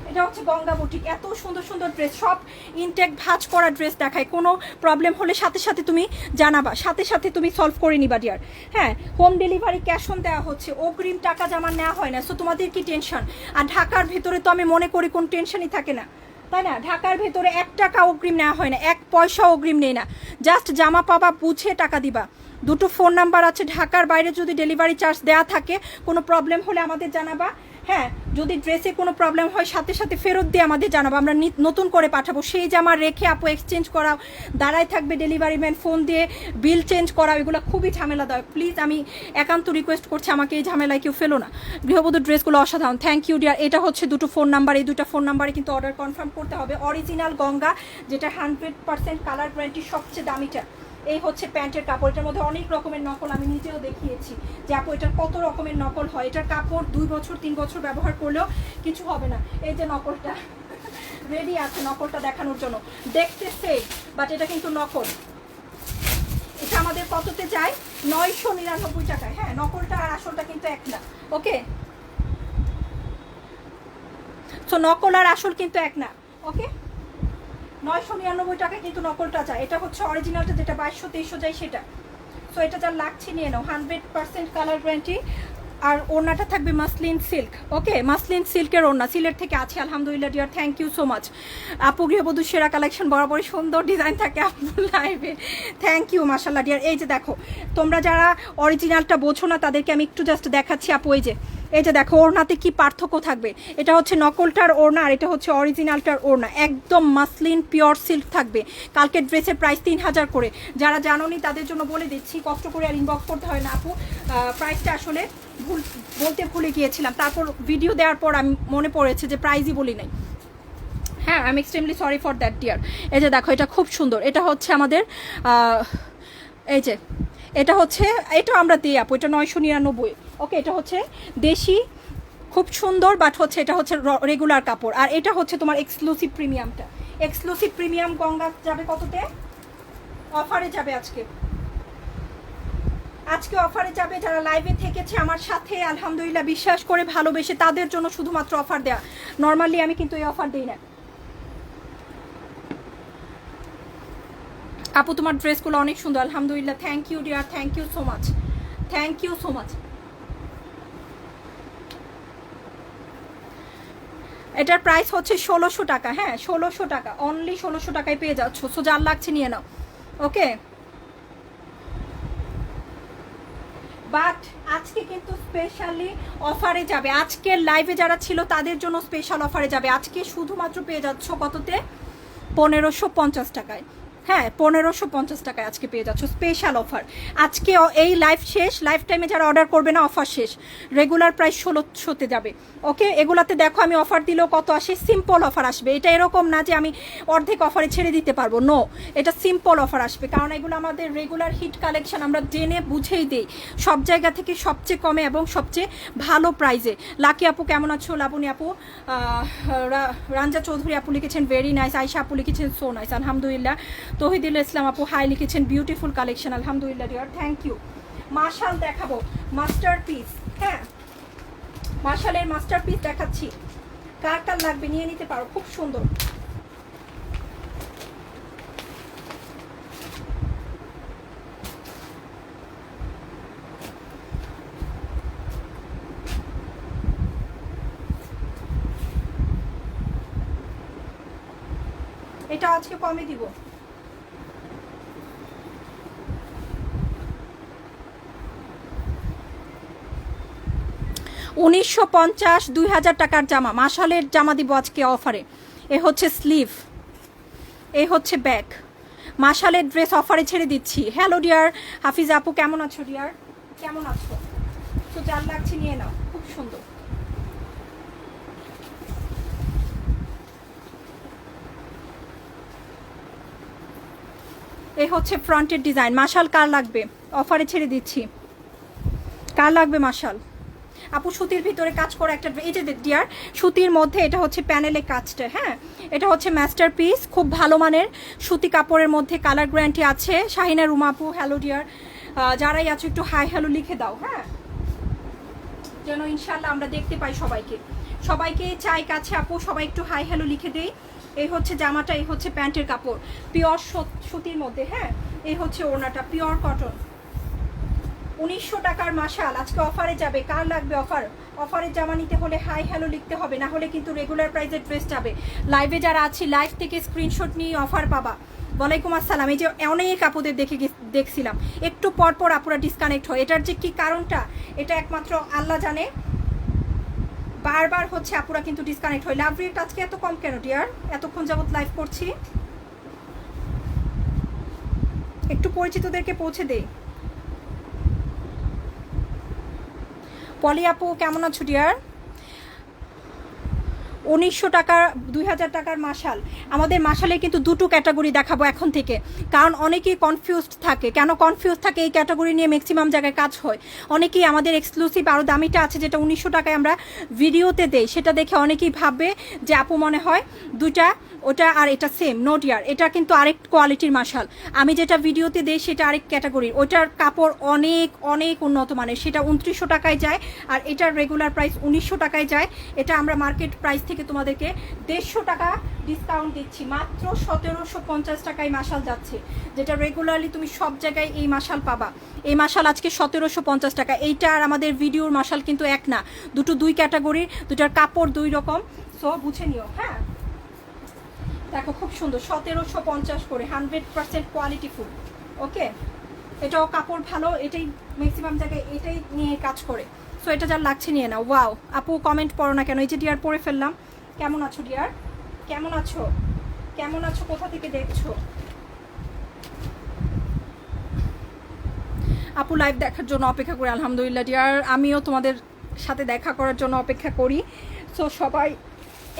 এটা হচ্ছে গঙ্গা বুটিক, এত সুন্দর সুন্দর ড্রেস, সব ইনটেক ভাঁজ করা ড্রেস দেখায়। কোনো প্রবলেম হলে সাথে সাথে তুমি জানাবা, সাথে সাথে তুমি সলভ করে নিবা ডিয়ার। হ্যাঁ, হোম ডেলিভারি ক্যাশ অন দেওয়া হচ্ছে, অগ্রিম টাকা জমা নেওয়া হয় না। সো তোমাদের কি টেনশন? আর ঢাকার ভেতরে তো আমি মনে করি কোনো টেনশনই থাকে না, তাই না? ঢাকার ভেতরে 1 টাকা অগ্রিম নেওয়া হয় না, 1 পয়সা অগ্রিম নেই না, জাস্ট জামা পাবা, বুঝে টাকা দিবা। 2টো ফোন নাম্বার আছে, ঢাকার বাইরে যদি ডেলিভারি চার্জ দেওয়া থাকে, কোনো প্রবলেম হলে আমাদের জানাবা। হ্যাঁ, যদি ড্রেসে কোনো প্রবলেম হয় সাথে সাথে ফেরত দিয়ে আমাদের জানাবো, আমরা নতুন করে পাঠাবো। সেই জামা রেখে আপু এক্সচেঞ্জ করাও, দাঁড়ায় থাকবে ডেলিভারি ম্যান, ফোন দিয়ে বিল চেঞ্জ করা, এগুলো খুবই ঝামেলা দেয়। প্লিজ আমি একান্ত রিকোয়েস্ট করছি, আমাকে এই ঝামেলায় কেউ ফেলো না। গৃহবধূর ড্রেসগুলো অসাধারণ, থ্যাংক ইউ ডিয়ার। এটা হচ্ছে দুটো ফোন নাম্বার, এই দুটো ফোন নাম্বারে কিন্তু অর্ডার কনফার্ম করতে হবে। অরিজিনাল গঙ্গা, যেটা 100% কালার গ্যারান্টি, সবচেয়ে দামিটা। এই হচ্ছে প্যান্টের কাপড়, এটার মধ্যে অনেক রকমের নকল আমি নিজেও দেখিয়েছি যে আপু এটার কত রকমের নকল হয়। এটার কাপড় 2 বছর 3 বছর ব্যবহার করলেও কিছু হবে না। এই যে নকলটা রেডি আছে নকলটা দেখানোর জন্য, দেখতে সেম বাট এটা কিন্তু নকল। এটা আমাদের কততে যায়? 999 টাকায়। হ্যাঁ, নকলটা আর আসলটা কিন্তু এক না। ওকে, সো নকল আর আসল কিন্তু এক না। ওকে, 999 টাকায় কিন্তু নকলটা যায়। এটা হচ্ছে অরিজিনালটা, যেটা 2200-2300 যায় সেটা। সো এটা যা লাগছে নিয়ে নাও, 100% কালার গ্যারান্টি। আর ওড়নাটা থাকবে মাসলিন সিল্ক। ওকে, মাসলিন সিল্কের ওড়না, সিলেট থেকে আছে আলহামদুলিল্লাহ dear, thank you so much. আপু গৃহবধূ সেরা কালেকশন, বরাবরই সুন্দর ডিজাইন থাকে আপুর লাইভে, থ্যাংক ইউ মাশাল্লাহ ডিয়ার। এই যে দেখো, তোমরা যারা অরিজিনালটা বোঝো না তাদেরকে আমি একটু জাস্ট দেখাচ্ছি আপু। এই যে দেখো ওড়নাতে কি পার্থক্য থাকবে। এটা হচ্ছে নকলটার ওড়না আর এটা হচ্ছে অরিজিনালটার ওড়না, একদম মাসলিন পিওর সিল্ক থাকবে। কালকের ড্রেসের প্রাইস 3000 করে। যারা জানোনি তাদের জন্য বলে দিচ্ছি, কষ্ট করে আর ইনবক্স করতে হয় না আপু। প্রাইসটা আসলে বলতে ভুলে গিয়েছিলাম, তারপর ভিডিও দেওয়ার পর আমি মনে পড়েছে যে প্রাইসই বলি নাই। হ্যাঁ, I am extremely sorry for that dear. এই যে দেখো, এটা খুব সুন্দর। এটা হচ্ছে আমাদের এই যে এটা হচ্ছে, এটা আমরা দিই আপু, এটা 999। ওকে, এটা হচ্ছে দেশি, খুব সুন্দর, বাট হচ্ছে এটা হচ্ছে রেগুলার কাপড়। আর এটা হচ্ছে তোমার এক্সক্লুসিভ প্রিমিয়ামটা। এক্সক্লুসিভ প্রিমিয়াম গঙ্গা যাবে কততে? অফারে যাবে আজকে, আজকে অফারে যাবে। যারা লাইভে থেকেছে আমার সাথে আলহামদুলিল্লাহ বিশ্বাস করে ভালোবেসে, তাদের জন্য শুধুমাত্র অফার দেয়া। নর্মালি আমি কিন্তু এই অফার দিই না আপু। তোমার ড্রেসগুলো অনেক সুন্দর আলহামদুলিল্লাহ, thank you dear, thank you so much, thank you so much. এটার প্রাইস হচ্ছে 1600 টাকা। হ্যাঁ, 1600 টাকা, অনলি 1600 টাকায় পেয়ে যাচ্ছ। সো যার লাগছে নিয়ে নাও। ওকে, বাট আজকে কিন্তু স্পেশালি অফারে যাবে। আজকের লাইভে যারা ছিল তাদের জন্য স্পেশাল অফারে যাবে। আজকে শুধুমাত্র পেয়ে যাচ্ছ কততে? 1550 টাকায়। হ্যাঁ, 1550 টাকায় আজকে পেয়ে যাচ্ছ স্পেশাল অফার। আজকে এই লাইভ শেষ, লাইফ টাইমে যারা অর্ডার করবে না অফার শেষ। রেগুলার প্রাইস 1600-তে যাবে। ওকে, এগুলাতে দেখো আমি অফার দিলেও কত আসে, সিম্পল অফার আসবে। এটা এরকম না যে আমি অর্ধেক অফারে ছেড়ে দিতে পারবো, নো, এটা সিম্পল অফার আসবে। কারণ এগুলো আমাদের রেগুলার হিট কালেকশন, আমরা জেনে বুঝেই দিই সব জায়গা থেকে সবচেয়ে কমে এবং সবচেয়ে ভালো প্রাইজে। লাকি আপু কেমন আছো? লাবণী আপু, রাঞ্জা চৌধুরী আপু লিখেছেন ভেরি নাইস। আয়শা আপু লিখেছেন সো নাইস আলহামদুলিল্লাহ। তহিদুল ইসলাম আপু হাই লিখেছেন বিউটিফুল কালেকশন আলহামদুলিল্লাহ ডিয়ার, থ্যাংক ইউ। মার্শাল দেখাবো, মাস্টার পিস। হ্যাঁ, মার্শালের মাস্টার পিস দেখাচ্ছি, কার কার লাগবে নিয়ে নিতে পারো, খুব সুন্দর। এটা আজকে কমে দিব। 1950-2000 টাকার জামা, মাশালের জামা দিব আজকে অফারে। এ হচ্ছে স্লিভ, এ হচ্ছে ব্যাক, মাশালের ড্রেস অফারে ছেড়ে দিচ্ছি। হ্যালো ডিয়ার হাফিজা আপু, কেমন আছো ডিয়ার, কেমন আছো? তো যার লাগছে নিয়ে নাও, খুব সুন্দর। এই হচ্ছে ফ্রন্টের ডিজাইন। মাশাল কার লাগবে? অফারে ছেড়ে দিচ্ছি, কার লাগবে মাশাল? আপু সুতির ভিতরে কাজ করা একটা, এই যে ডিয়ার সুতির মধ্যে, এটা হচ্ছে প্যানেলে কাজটা। হ্যাঁ, এটা হচ্ছে মাস্টার পিস, খুব ভালো মানের সুতি কাপড়ের মধ্যে, কালার গ্যারান্টি আছে। শাহিনা রুমা আপু হ্যালো ডিয়ার, যারাই আছো একটু হাই হ্যালো লিখে দাও। হ্যাঁ, যেন ইনশাল্লাহ আমরা দেখতে পাই সবাইকে, সবাইকে চাই কাছে আপু, সবাই একটু হাই হ্যালো লিখে দেই। এই হচ্ছে জামাটা, এই হচ্ছে প্যান্টের কাপড় পিওর সুতির মধ্যে। হ্যাঁ, এই হচ্ছে ওড়নাটা পিওর কটন, 1900 টাকার মাশাল আজকে অফারে যাবে। কার লাগবে অফার? অফারের জামা নিতে হলে হাই হ্যালো লিখতে হবে, না হলে কিন্তু রেগুলার প্রাইসের ড্রেস যাবে। লাইভে যারা আছি লাইভ থেকে স্ক্রিনশট নিয়ে অফার পাবা। ওয়ালাইকুম আসসালাম। এই যে অনেক আপুদের দেখছিলাম, একটু পর পর আপুরা ডিসকানেক্ট হয়, এটার যে কি কারণটা এটা একমাত্র আল্লাহ জানে। বারবার হচ্ছে আপুরা কিন্তু ডিসকানেক্ট হয়। লাভ রেট আজকে এত কম কেন ডিয়ার? এতক্ষণ যাবত লাইভ করছি, একটু পরিচিতদেরকে পৌঁছে দেই। পলি আপু কেমন আছো ডিয়ার? 1900 টাকা 2000 টাকার মাশাল। আমাদের মাশালে কিন্তু দুটো ক্যাটাগরি দেখাবো এখন থেকে, কারণ অনেকেই কনফিউজড থাকে। কেন কনফিউজ থাকে? এই ক্যাটাগরি নিয়ে ম্যাক্সিমাম জায়গায় কাজ হয়। অনেকেই আমাদের এক্সক্লুসিভ আরও দামিটা আছে যেটা 1900 টাকায় আমরা ভিডিওতে দেই, সেটা দেখে অনেকেই ভাববে যে আপু মনে হয় দুইটা ওটা আর এটা সেম। নো ডিয়ার, এটা কিন্তু আরেক কোয়ালিটির মাশাল। আমি যেটা ভিডিওতে দেই সেটা আরেক ক্যাটাগরির, ওটার কাপড় অনেক অনেক উন্নত মানের, সেটা 2900 টাকায় যায় আর এটার রেগুলার প্রাইস 1900 টাকায় যায়। এটা আমরা মার্কেট প্রাইস থেকে তোমাদেরকে 150 টাকা ডিসকাউন্ট দিচ্ছি, মাত্র 1750 টাকায় মাশাল যাচ্ছে, যেটা রেগুলারলি তুমি সব জায়গায় এই মাশাল পাবা। এই মাশাল আজকে 1750 টাকা। এইটা আর আমাদের ভিডিওর মাশাল কিন্তু এক না, দুই ক্যাটাগরির, দুটার কাপড় দুই রকম। সো বুঝে নিও। হ্যাঁ দেখো খুব সুন্দর, 1750 করে, 100% কোয়ালিটি ফুল। ওকে, এটাও কাপড় ভালো, এটাই ম্যাক্সিমাম জায়গায় এটাই নিয়ে কাজ করে। সো এটা যার লাগছে নিয়ে নাও। ওয়াও আপু কমেন্ট পড়ো না কেন? এই যে ডিয়ার পরে ফেললাম। কেমন আছো ডিয়ার? কেমন আছো? কেমন আছো? কোথা থেকে দেখছো? আপু লাইভ দেখার জন্য অপেক্ষা করি। আলহামদুলিল্লাহ ডিয়ার, আমিও তোমাদের সাথে দেখা করার জন্য অপেক্ষা করি। সো সবাই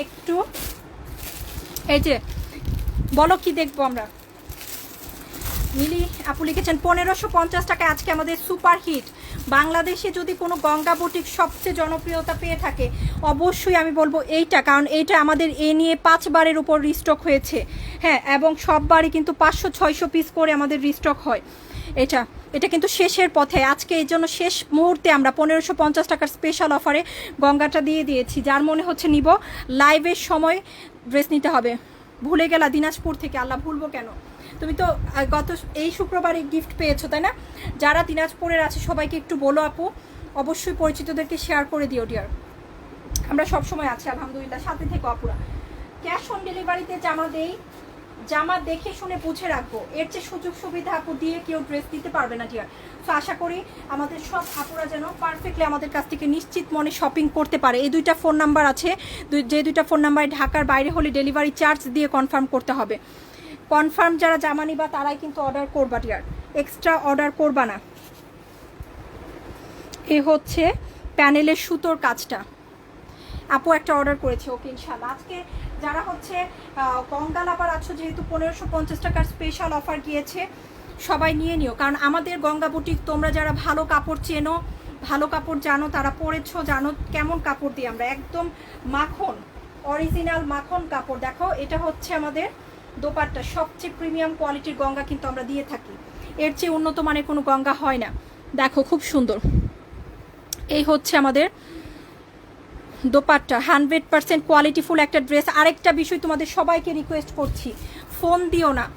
একটু এই যে বলো কি দেখবো আমরা। মিলি আপু লিখেছেন 1550 টাকায় আজকে আমাদের সুপার হিট। বাংলাদেশে যদি কোনো গঙ্গা বুটিক সবচেয়ে জনপ্রিয়তা পেয়ে থাকে অবশ্যই আমি বলবো এইটা, কারণ এইটা আমাদের এ নিয়ে 5 বারের উপর রিস্টক হয়েছে। হ্যাঁ, এবং সব বারই কিন্তু 500-600 পিস করে আমাদের রিস্টক হয়। এটা কিন্তু শেষের পথে, আজকে এই জন্য শেষ মুহূর্তে আমরা 1550 টাকার স্পেশাল অফারে গঙ্গাটা দিয়ে দিয়েছি। যার মনে হচ্ছে নিব, লাইভের সময় ড্রেস নিতে হবে। ভুলে গেলা দিনাজপুর থেকে? আল্লাহ ভুলবো কেন? তুমি তো গত এই শুক্রবারে গিফট পেয়েছো তাই না? যারা দিনাজপুরের আছে সবাইকে একটু বলো আপু, অবশ্যই পরিচিতদেরকে শেয়ার করে দিও ডিয়ার। আমরা সবসময় আছি আলহামদুলিল্লাহ, সাথে থেকে আপুরা। ক্যাশ অন ডেলিভারিতে জামা দেই, জামা দেখে শুনে বুঝে রাখবো। এর চেয়ে সুযোগ সুবিধা আপু দিয়ে কেউ ড্রেস দিতে পারবে না ডিয়ার। তো আশা করি আমাদের সব আপুরা যেন পারফেক্টলি আমাদের কাছ থেকে নিশ্চিত মনে শপিং করতে পারে। এই দুইটা ফোন নাম্বার আছে, যে দুইটা ফোন নাম্বারে ঢাকার বাইরে হলে ডেলিভারি চার্জ দিয়ে কনফার্ম করতে হবে। কনফার্ম যারা জামা নিবা তারাই কিন্তু অর্ডার করবা ডিয়ার, এক্সট্রা অর্ডার করবা না। এ হচ্ছে প্যানেলের সুতোর কাজটা, আপু একটা অর্ডার করেছে। ওকে ইনশাল্লাহ। আজকে যারা হচ্ছে গঙ্গা লাভার আছো, যেহেতু 1550 টাকার স্পেশাল অফার গিয়েছে, সবাই নিয়ে নিও। কারণ আমাদের গঙ্গা বুটিক তোমরা যারা ভালো কাপড় চেনো, ভালো কাপড় জানো, তারা পরেছো, জানো কেমন কাপড় দিই আমরা, একদম মাখন, অরিজিনাল মাখন কাপড়। দেখো এটা হচ্ছে আমাদের দোপাট্টা, সবচেয়ে প্রিমিয়াম কোয়ালিটির গঙ্গা কিন্তু আমরা দিয়ে থাকি, এর চেয়ে উন্নত মানের কোনো গঙ্গা হয় না। দেখো খুব সুন্দর, এই হচ্ছে আমাদের দোপাট্টা, 100% কোয়ালিটিফুল একটা ড্রেস। আরেকটা বিষয় তোমাদের সবাইকে রিকোয়েস্ট করছি, ফোন দিও না।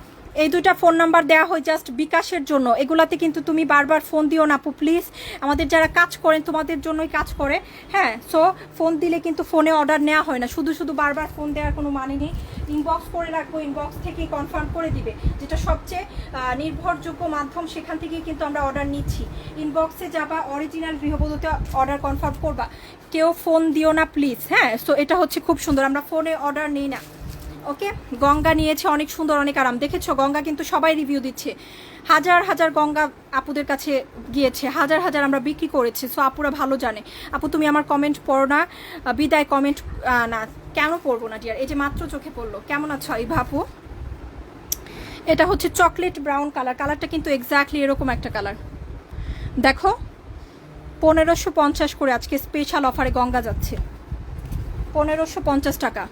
এই দুইটা ফোন নাম্বার দেওয়া হয় জাস্ট বিকাশের জন্য, এগুলাতে কিন্তু তুমি বারবার ফোন দিও না আপু প্লিজ। আমাদের যারা কাজ করেন তোমাদের জন্যই কাজ করে। হ্যাঁ, সো ফোন দিলে কিন্তু ফোনে অর্ডার নেওয়া হয় না, শুধু শুধু বারবার ফোন দেওয়ার কোনো মানে নেই। ইনবক্স করে রাখবো, ইনবক্স থেকেই কনফার্ম করে দিবে, যেটা সবচেয়ে নির্ভরযোগ্য মাধ্যম, সেখান থেকেই কিন্তু আমরা অর্ডার নিচ্ছি। ইনবক্সে যাবা, অরিজিনাল গৃহবধূতে অর্ডার কনফার্ম করবা, কেউ ফোন দিও না প্লিজ। হ্যাঁ, সো এটা হচ্ছে খুব সুন্দর, আমরা ফোনে অর্ডার নিই না। ওকে, গঙ্গা নিয়েছে, অনেক সুন্দর, অনেক আরাম। দেখেছো গঙ্গা কিন্তু সবাই রিভিউ দিচ্ছে, হাজার হাজার গঙ্গা আপুদের কাছে গিয়েছে, হাজার হাজার আমরা বিক্রি করেছি। সো আপুরা ভালো জানে। আপু তুমি আমার কমেন্ট পড়ো না, বিদায় কমেন্ট না, কেন পড়বো না ডিয়ার? এই যে মাত্র চোখে পড়লো। কেমন আছো এই আপু? এটা হচ্ছে চকলেট ব্রাউন কালার, কালারটা কিন্তু এক্স্যাক্টলি এরকম একটা কালার। দেখো 1550 করে আজকে স্পেশাল অফারে গঙ্গা যাচ্ছে, 1550 টাকা।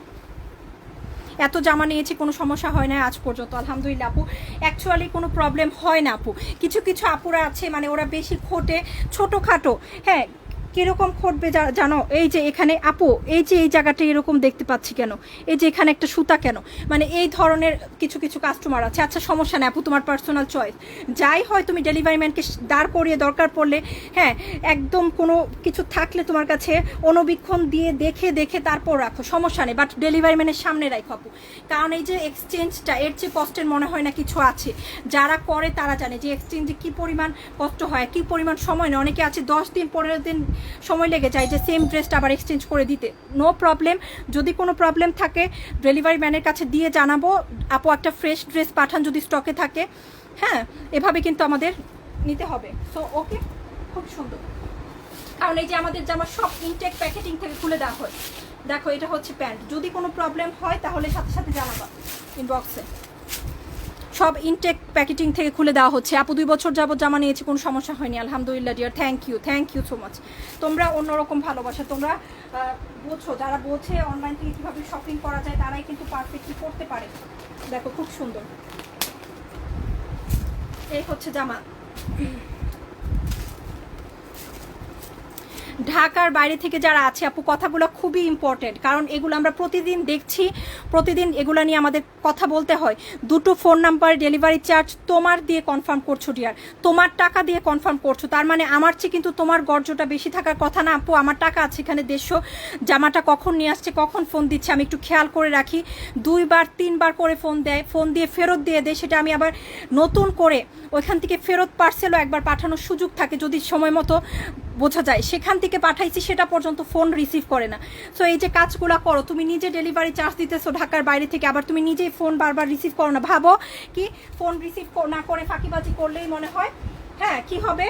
এত জামা নিয়েছি, কোনো সমস্যা হয় না আজ পর্যন্ত আলহামদুলিল্লাহ আপু। অ্যাকচুয়ালি কোনো প্রবলেম হয় না আপু। কিছু কিছু আপুরা আছে মানে ওরা বেশি খোটে, ছোটোখাটো। হ্যাঁ, কীরকম খটবে জানো? এই যে এখানে আপু, এই যে এই জায়গাটা এরকম দেখতে পাচ্ছি কেন, এই যে এখানে একটা সুতা কেন, মানে এই ধরনের কিছু কিছু কাস্টমার আছে। আচ্ছা সমস্যা নেই আপু, তোমার পার্সোনাল চয়েস, যাই হয় তুমি ডেলিভারি ম্যানকে দাঁড় করিয়ে দরকার পড়লে, হ্যাঁ একদম কোনো কিছু থাকলে তোমার কাছে অনুবীক্ষণ দিয়ে দেখে দেখে তারপর রাখো, সমস্যা নেই, বাট ডেলিভারি ম্যানের সামনে রাখো আপু। কারণ এই যে এক্সচেঞ্জটা, এর চেয়ে কষ্টের মনে হয় না কিছু আছে। যারা করে তারা জানে যে এক্সচেঞ্জে কী পরিমাণ কষ্ট হয়, কী পরিমাণ সময় নেয়। অনেকে আছে 10 দিন 15 দিন সময় লেগে যায় যে সেম ড্রেসটা আবার এক্সচেঞ্জ করে দিতে। নো প্রবলেম, যদি কোনো প্রবলেম থাকে ডেলিভারি ম্যানের কাছে দিয়ে জানাবো, আপু একটা ফ্রেশ ড্রেস পাঠান যদি স্টকে থাকে। হ্যাঁ, এভাবে কিন্তু আমাদের নিতে হবে। সো ওকে, খুব সুন্দর। কারণ এই যে আমাদের জামা সব ইনটেক প্যাকেটিং থেকে খুলে দেওয়া হয়। দেখো এটা হচ্ছে প্যান্ট, যদি কোনো প্রবলেম হয় তাহলে সাথে সাথে জানাবা ইনবক্সে। সব ইনটেক প্যাকেটিং থেকে খুলে দেওয়া হচ্ছে। আপু 2 বছর যাবত জামা নিয়েছি, কোনো সমস্যা হয়নি আলহামদুলিল্লাহ dear. Thank you so much. তোমরা অন্যরকম ভালোবাসা, তোমরা বোঝো, যারা বোঝে অনলাইন থেকে কীভাবে শপিং করা যায় তারাই কিন্তু পারফেক্টলি করতে পারে। দেখো খুব সুন্দর, এই হচ্ছে জামা। ঢাকার বাইরে থেকে যারা আছে আপু, কথাগুলো খুবই ইম্পর্টেন্ট, কারণ এগুলো আমরা প্রতিদিন দেখছি, প্রতিদিন এগুলো নিয়ে আমাদের কথা বলতে হয়। 2টো ফোন নাম্বার ডেলিভারি চার্জ তোমার দিয়ে কনফার্ম করছো ডিয়ার, তোমার টাকা দিয়ে কনফার্ম করছো। তার মানে আমার চেয়ে কিন্তু তোমার গর্জটা বেশি থাকার কথা না আপু। আমার টাকা আছে এখানে 150, জামাটা কখন নিয়ে আসছে, কখন ফোন দিচ্ছে আমি একটু খেয়াল করে রাখি। 2বার 3বার করে ফোন দেয়, ফোন দিয়ে ফেরত দিয়ে দেয়, সেটা আমি আবার নতুন করে ওইখান থেকে ফেরত পার্সেলও একবার পাঠানোর সুযোগ থাকে যদি সময় মতো বোঝা যায়। সেখান থেকে পাঠাইছি সেটা পর্যন্ত ফোন রিসিভ করে না। সো এই যে কাজগুলো করো, তুমি নিজে ডেলিভারি চার্জ দিতেছো ঢাকার বাইরে থেকে, আবার তুমি নিজেই ফোন বারবার রিসিভ করো না। ভাবো কি ফোন রিসিভ না করে ফাঁকিবাজি করলেই মনে হয় হ্যাঁ কি হবে,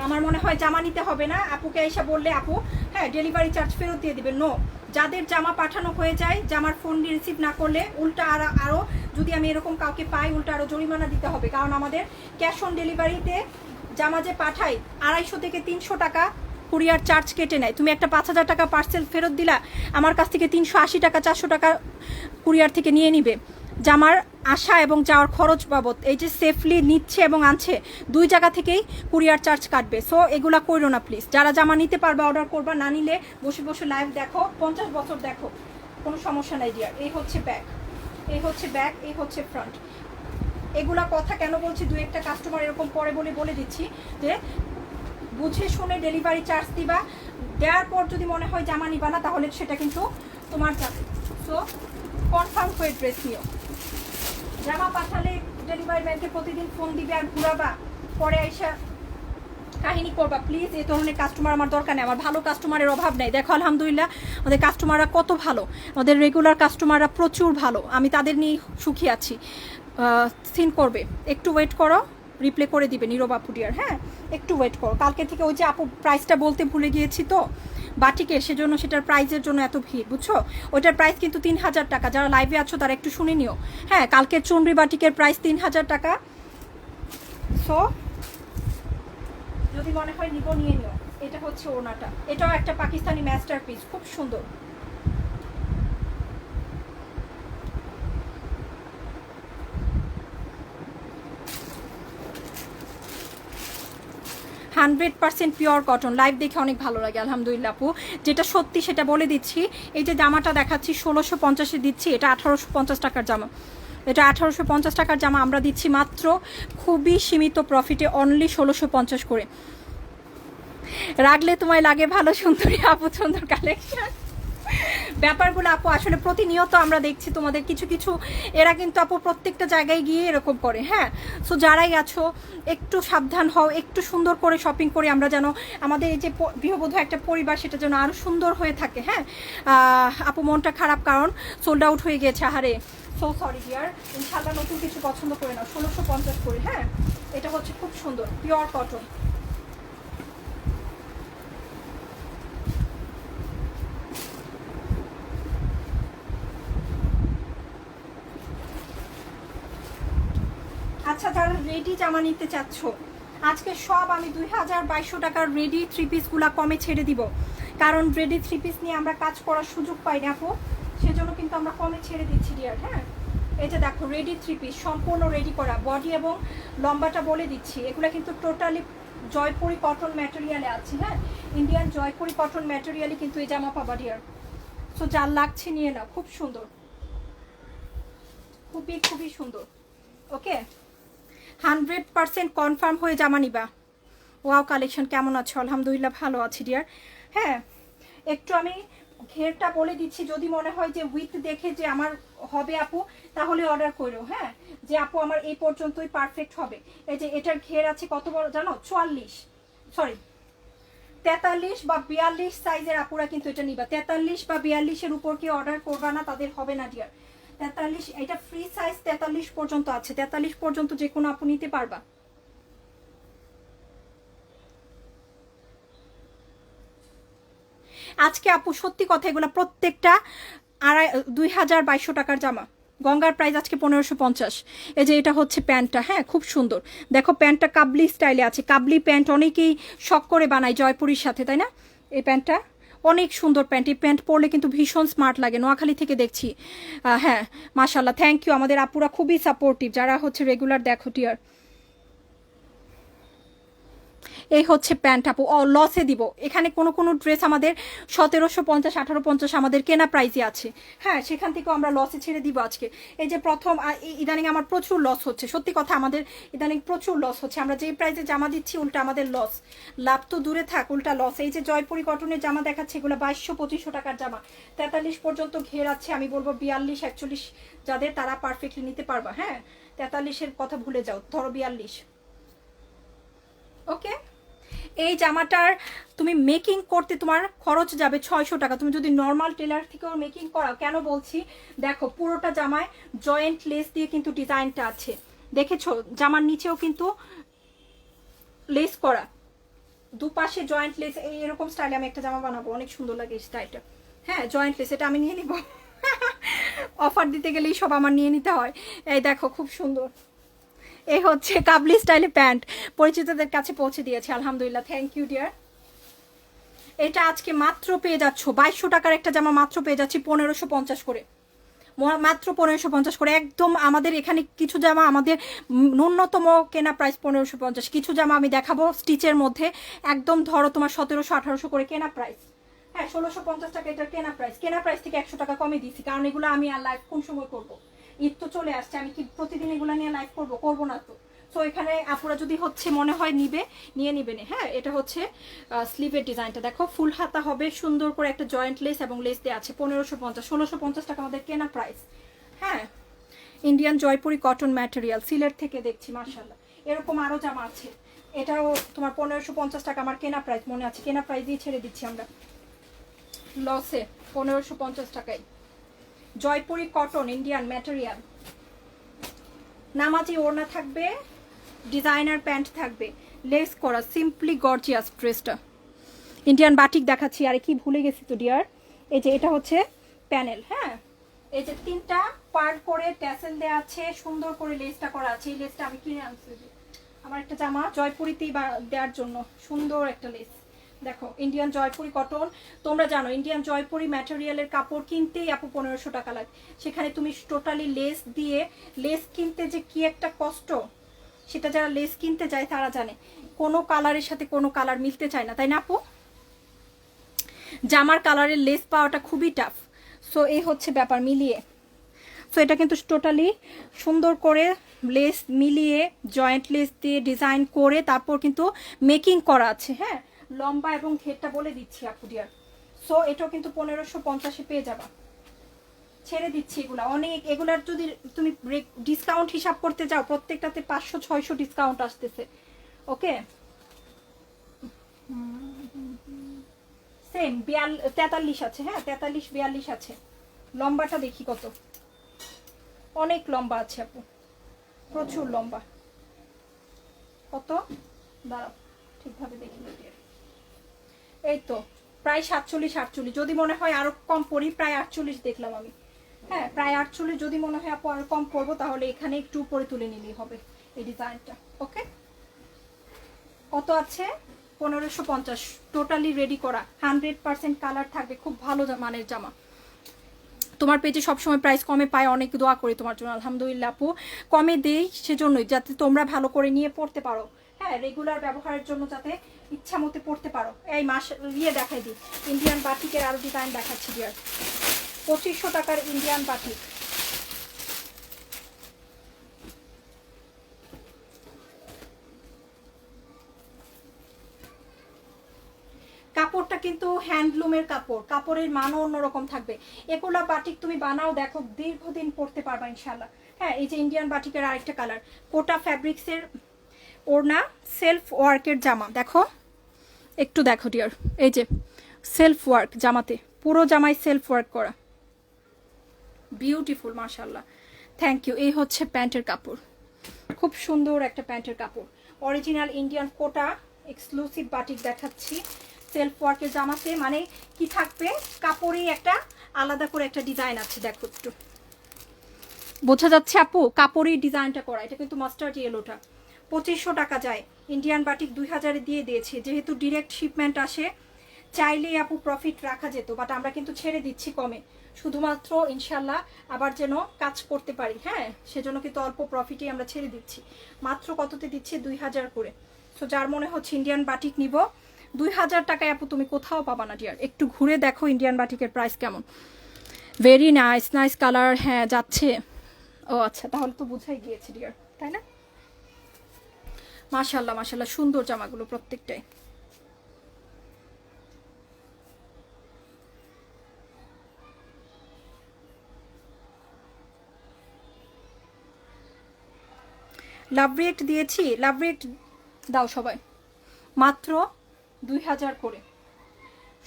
আমার মনে হয় জামা নিতে হবে না। আপুকে এসে বললে আপু হ্যাঁ ডেলিভারি চার্জ ফেরত দিয়ে দিবে। নো, যাদের জামা পাঠানো হয়ে যায়, জামার ফোন রিসিভ না করলে উল্টা আরও যদি আমি এরকম কাউকে পাই উল্টা আরও জরিমানা দিতে হবে। কারণ আমাদের ক্যাশ অন ডেলিভারিতে জামা যে পাঠাই 250 থেকে 300 টাকা কুরিয়ার চার্জ কেটে নেয়। তুমি একটা 5000 টাকা পার্সেল ফেরত দিলা, আমার কাছ থেকে 380 টাকা 400 টাকা কুরিয়ার থেকে নিয়ে নিবে। জামার আসা এবং যাওয়ার খরচ বাবদ এই যে সেফলি নিচ্ছে এবং আনছে, 2 জায়গা থেকেই কুরিয়ার চার্জ কাটবে। সো এগুলা করো না প্লিজ। যারা জামা নিতে পারবে অর্ডার করবা, না নিলে বসে বসে লাইভ দেখো, 50 বছর দেখো, কোনো সমস্যা নাই ডিয়ার। এই হচ্ছে ব্যাক, এই হচ্ছে ব্যাক, এই হচ্ছে ফ্রন্ট। এগুলা কথা কেন বলছি, 2-1টা কাস্টমার এরকম পরে বলে দিচ্ছি যে বুঝে শুনে ডেলিভারি চার্জ দিবা। দেওয়ার পর যদি মনে হয় জামা নিবা না, তাহলে সেটা কিন্তু তোমার যাবে। সো কনফার্ম হয়ে ড্রেস নিও। জামা পাঠালে ডেলিভারি ম্যানকে প্রতিদিন ফোন দিবে আর ঘুরাবা, পরে আইসা কাহিনী করবা। প্লিজ এই ধরনের কাস্টমার আমার দরকার নেই, আমার ভালো কাস্টমারের অভাব নেই। দেখো আলহামদুলিল্লাহ আমাদের কাস্টমাররা কত ভালো, আমাদের রেগুলার কাস্টমাররা প্রচুর ভালো, আমি তাদের নিয়ে সুখী আছি। সিন করবে, একটু ওয়েট করো, রিপ্লে করে দিবে নীরব আপু ডিয়ার। হ্যাঁ একটু ওয়েট করো, কালকে থেকে ওই যে আপু প্রাইসটা বলতে ভুলে গিয়েছি তো বাটিকের, সেজন্য সেটার প্রাইসের জন্য এত ভিড়, বুঝছো। ওইটার প্রাইস কিন্তু 3000 টাকা। যারা লাইভে আছো তারা একটু শুনে নিও। হ্যাঁ কালকের চুনরি বাটিকের প্রাইস 3000 টাকা। সো যদি মনে হয় নিবো নিয়ে নিও। এটা হচ্ছে ওনাটা, এটাও একটা পাকিস্তানি মাস্টারপিস, খুব সুন্দর। 100% পিওর কটন। লাইভ দেখে অনেক ভালো লাগে আলহামদুলিল্লাহ আপু, যেটা সত্যি সেটা বলে দিচ্ছি। এই যে জামাটা দেখাচ্ছি 1650-এ দিচ্ছি, এটা 1850 টাকার জামা। এটা 1850 টাকার জামা আমরা দিচ্ছি মাত্র খুবই সীমিত প্রফিটে, অনলি 1650 করে। রাখলে তোমায় লাগে ভালো সুন্দরী আপু, সুন্দর কালেকশন। ব্যাপারগুলো আপু আসলে প্রতিনিয়ত আমরা দেখছি তোমাদের কিছু কিছু, এরা কিন্তু আপু প্রত্যেকটা জায়গায় গিয়ে এরকম করে। হ্যাঁ সো যারাই আছো একটু সাবধান হও, একটু সুন্দর করে শপিং করি আমরা, যেন আমাদের এই যে গৃহবধূ একটা পরিবার সেটা যেন আরও সুন্দর হয়ে থাকে। হ্যাঁ আপু মনটা খারাপ, কারণ সোল্ড আউট হয়ে গেছে, আহারে সো সরি ডিয়ার। ইনশাল্লাহ নতুন কিছু পছন্দ করে নাও, 1650 করে। হ্যাঁ এটা হচ্ছে খুব সুন্দর পিওর কটন। আচ্ছা যারা রেডি জামা নিতে চাচ্ছ, আজকে সব আমি 2200 টাকার রেডি 3 পিসগুলা কমে ছেড়ে দিব, কারণ রেডি 3 পিস নিয়ে আমরা কাজ করার সুযোগ পাই না আপু, সেজন্য কিন্তু আমরা কমে ছেড়ে দিচ্ছি ডিয়ার। হ্যাঁ এই যে দেখো রেডি 3 পিস সম্পূর্ণ রেডি করা, বডি এবং লম্বাটা বলে দিচ্ছি, এগুলো কিন্তু টোটালি জয়পুরি কটন ম্যাটেরিয়ালে আছে। হ্যাঁ ইন্ডিয়ান জয়পুরি কটন ম্যাটেরিয়ালে কিন্তু এই জামা পাবা ডিয়ার। সো যার লাগছে নিয়ে নাও, খুব সুন্দর, খুবই খুবই সুন্দর। ওকে 100% কনফার্ম হয়ে জামা নিবা। ওয়াও কালেকশন কেমন আছো? আলহামদুলিল্লাহ ভালো আছি ডিয়ার। হ্যাঁ একটু আমি ঘেরটা বলে দিচ্ছি, যদি মনে হয় যে উইথ দেখে যে আমার হবে আপু, তাহলে অর্ডার করো। হ্যাঁ যে আপু আমার এই পর্যন্তই পারফেক্ট হবে। এই যে এটার ঘের আছে কত বড় জানো, 44, সরি 43 বা 42 সাইজের আপুরা কিন্তু এটা নিবা। 43 বা 42-এর উপর কি অর্ডার করবা না তাদের হবে না ডিয়ার। 43 এটা ফ্রি সাইজ 43 পর্যন্ত আছে, 43 পর্যন্ত যে কোনো আপু নিতে পারবা। আজকে আপু সত্যি কথা এগুলো প্রত্যেকটা 2200 টাকার জামা। গঙ্গার প্রাইস আজকে 1550। এই যে এটা হচ্ছে প্যান্টটা, হ্যাঁ খুব সুন্দর। দেখো প্যান্টটা কাবলি স্টাইলে আছে, কাবলি প্যান্ট অনেকেই শখ করে বানায় জয়পুরীর সাথে, তাই না? এই প্যান্টটা অনেক সুন্দর প্যান্ট, এই প্যান্ট পরলে কিন্তু ভীষণ স্মার্ট লাগে। নোয়াখালী থেকে দেখছি। হ্যাঁ মাশাল্লাহ, থ্যাংক ইউ। আমাদের আপুরা খুবই সাপোর্টিভ যারা হচ্ছে রেগুলার দেখো টিয়ার। এই হচ্ছে প্যান্ট আপু, লসে দিব। এখানে কোনো কোনো ড্রেস আমাদের 1750 1850 আমাদের কেনা প্রাইসে আছে, হ্যাঁ সেখান থেকেও আমরা লসে ছেড়ে দিব আজকে। এই যে প্রথম ইদানিং আমার প্রচুর লস হচ্ছে, সত্যি কথা আমাদের ইদানিং প্রচুর লস হচ্ছে। আমরা যেই প্রাইসে জামা দিচ্ছি উল্টা আমাদের লস, লাভ তো দূরে থাক উল্টা লস। এই যে জয়পুরি কটনের জামা দেখাচ্ছে এগুলো 2200-2500 টাকার জামা, 43 পর্যন্ত ঘের আছে। আমি বলবো 42-41 যাদের তারা পারফেক্টলি নিতে পারবা। হ্যাঁ 43-এর কথা ভুলে যাও, ধরো 42। ওকে, এই জামাটার তুমি মেকিং করতে তোমার খরচ যাবে 600 টাকা। তুমি যদি নর্মাল টেলার থেকেও মেকিং করাও, কেন বলছি দেখো পুরোটা জামায় জয়েন্ট লেস দিয়ে কিন্তু ডিজাইনটা আছে, দেখেছো? জামার নিচেও কিন্তু লেস করা, দুপাশে জয়েন্ট লেস। এরকম স্টাইলে আমি একটা জামা বানাবো, অনেক সুন্দর লাগে এই স্টাইলটা। হ্যাঁ জয়েন্ট লেস, এটা আমি নিয়ে নিব। অফার দিতে গেলেই সব আমার নিয়ে নিতে হয়। এই দেখো খুব সুন্দর, এই হচ্ছে কাবলি স্টাইলে প্যান্ট, পরিচিতদের কাছে পৌঁছে দিয়েছে আলহামদুলিল্লাহ, থ্যাংক ইউ ডিয়ার। এটা আজকে মাত্র পেয়ে যাচ্ছ 2200 টাকার একটা জামা, মাত্র পেয়ে যাচ্ছি 1550 করে, মাত্র 1550 করে একদম। আমাদের এখানে কিছু জামা আমাদের ন্যূনতম কেনা প্রাইস 1550, কিছু জামা আমি দেখাবো স্টিচের মধ্যে একদম ধরো তোমার 1700-1800 করে কেনা প্রাইস। হ্যাঁ 1650 টাকা এটার কেনা প্রাইস, কেনা প্রাইস থেকে 100 টাকা কমে দিয়েছি, কারণ এগুলো আমি আর লাইভ কোন সময় করবো, ঈদ তো চলে আসছে, আমি কি প্রতিদিন এগুলো নিয়ে লাইভ করবো না তো। সো এখানে আপুরা যদি হচ্ছে মনে হয় নিয়ে নিবে না। হ্যাঁ এটা হচ্ছে স্লিভের ডিজাইনটা দেখো, ফুল হাতা হবে, সুন্দর করে একটা জয়েন্ট লেস এবং লেস দেওয়া আছে। 1550, 1650 টাকা আমাদের কেনা প্রাইস। হ্যাঁ Indian Jaipuri cotton material, Sylhet থেকে দেখছি মাশাআল্লাহ। এরকম আরও জামা আছে, এটাও তোমার 1550 টাকা আমার কেনা প্রাইস, মনে আছে কেনা প্রাইস দিয়ে ছেড়ে দিচ্ছি আমরা লসে 1550 টাকায়। জয়পুরি কটন ইন্ডিয়ান ম্যাটেরিয়াল, নামাজি ওড়না থাকবে, ডিজাইনার প্যান্ট থাকবে, লেস করা, সিম্পলি গর্জিয়াস ড্রেসটা। ইন্ডিয়ান বাটিক দেখাচ্ছি, আরে কি ভুলে গেছি তো ডিয়ার। এই যে এটা হচ্ছে প্যানেল, হ্যাঁ এই যে 3টা পার্ট করে ট্যাসেল দেওয়া আছে, সুন্দর করে লেসটা করা আছে। এই লেসটা আমি কিনে আনছি আমার একটা জামা জয়পুরিতেই দেওয়ার জন্য, সুন্দর একটা লেস দেখো। ইন্ডিয়ান জয়পুরি কটন, তোমরা জানো ইন্ডিয়ান জয়পুরি ম্যাটেরিয়ালের কাপড় কিনতেই আপু 1500 টাকা লাগে, সেখানে তুমি টোটালি লেস দিয়ে, লেস কিনতে যে কি একটা কষ্ট, সেটা যারা লেস কিনতে যায় তারা জানে। কোনো কালারের সাথে কোনো কালার মিলতে চায় না, তাই না আপু? জামার কালারের লেস পাওয়াটা খুবই টাফ। সো এই হচ্ছে ব্যাপার মিলিয়ে। সো এটা কিন্তু টোটালি সুন্দর করে লেস মিলিয়ে জয়েন্ট লেস দিয়ে ডিজাইন করে তারপর কিন্তু মেকিং করা আছে। হ্যাঁ লম্বা এবং ঘেরটা বলে দিচ্ছি আপু ডিয়ার। সো এটাও কিন্তু 1550-এ পেয়ে যাবা, ছেড়ে দিচ্ছি এগুলা অনেক। এগুলার যদি তুমি ডিসকাউন্ট হিসাব করতে যাও প্রত্যেকটাতে 500-600 ডিসকাউন্ট আসতেছে। ওকে সেম 43 আছে, হ্যাঁ 43-42 আছে। লম্বাটা দেখি কত, অনেক লম্বা আছে আপু, প্রচুর লম্বা। কত দাঁড়াও ঠিকভাবে দেখি, এই তো প্রায় 47-48। যদি মনে হয় আরো কম পড়ি, প্রায় 48 দেখলাম আমি। হ্যাঁ প্রায় 48। যদি মনে হয় আপু আরো কম পড়বো তাহলে এখানে একটু উপরে তুলে নিলেই হবে এই ডিজাইনটা। ওকে কত আছে? 1550, টোটালি রেডি করা, 100% কালার থাকবে, খুব ভালো মানের জামা। তোমার পেজে সবসময় প্রাইস কমে পায়, অনেক দোয়া করি তোমার জন্য আলহামদুলিল্লাহ আপু, কমে দেই সেজন্যই যাতে তোমরা ভালো করে নিয়ে পড়তে পারো। হ্যাঁ রেগুলার ব্যবহারের জন্য যাতে ইচ্ছা মতো পড়তে পারো। এই মাস দেখাই দিই, ইন্ডিয়ান বাটিকের আরো ডিজাইন দেখাচ্ছি ডিয়ার। 2500 টাকার ইন্ডিয়ান বাটিক, কাপড়টা কিন্তু হ্যান্ডলুমের কাপড়, কাপড়ের মানও অন্যরকম থাকবে। এগুলা বাটিক তুমি বানাও দেখো, দীর্ঘদিন পরতে পারবা ইনশাল্লাহ। হ্যাঁ এই যে ইন্ডিয়ান বাটিকের আরেকটা কালার, কোটা ফ্যাব্রিক্সের ওড়না, সেলফ ওয়ার্কের জামা দেখো। একটু দেখো ডিয়ার, এই যে সেলফ ওয়ার্ক জামাতে, পুরো জামায় সেলফ ওয়ার্ক করা, বিউটিফুল মাশাআল্লাহ। Thank you. এই হচ্ছে প্যান্টের কাপড়, খুব সুন্দর একটা প্যান্টের কাপড়, original Indian Kota exclusive batik দেখাচ্ছি সেলফ ওয়ার্কের জামাতে। মানে কি থাকবে, কাপড়েই একটা আলাদা করে একটা ডিজাইন আছে, দেখো একটু বোঝা যাচ্ছে আপু, কাপড়েই ডিজাইনটা করা। এটা কিন্তু মাস্টার্ড ইয়েলোটা 2500 টাকা যায়, ইন্ডিয়ান বাটিক 2000-এ দিয়ে দিয়েছি। যেহেতু ডিরেক্ট শিপমেন্ট আসে, চাইলেই আপু প্রফিট রাখা যেত, বাট আমরা কিন্তু ছেড়ে দিচ্ছি কমে, শুধুমাত্র ইনশাল্লাহ আবার যেন কাজ করতে পারি। হ্যাঁ, সেজন্য কিন্তু অল্প প্রফিটেই আমরা ছেড়ে দিচ্ছি। মাত্র কততে দিচ্ছি, 2000 করে। সো যার মনে হচ্ছে ইন্ডিয়ান বাটিক নিব, 2000 টাকায় আপু তুমি কোথাও পাবা না ডিয়ার। একটু ঘুরে দেখো ইন্ডিয়ান বাটিকের প্রাইস কেমন। Very nice, nice colour. হ্যাঁ যাচ্ছে, ও আচ্ছা, তাহলে তো বুঝাই গিয়েছে ডিয়ার, তাই না? মাশাল্লাহ মাশাল্লাহ, সুন্দর জামাগুলো প্রত্যেকটাই। লাভ রিয়েক্ট দিয়েছি, লাভ রিয়েক্ট দাও সবাই, মাত্র 2000 করে।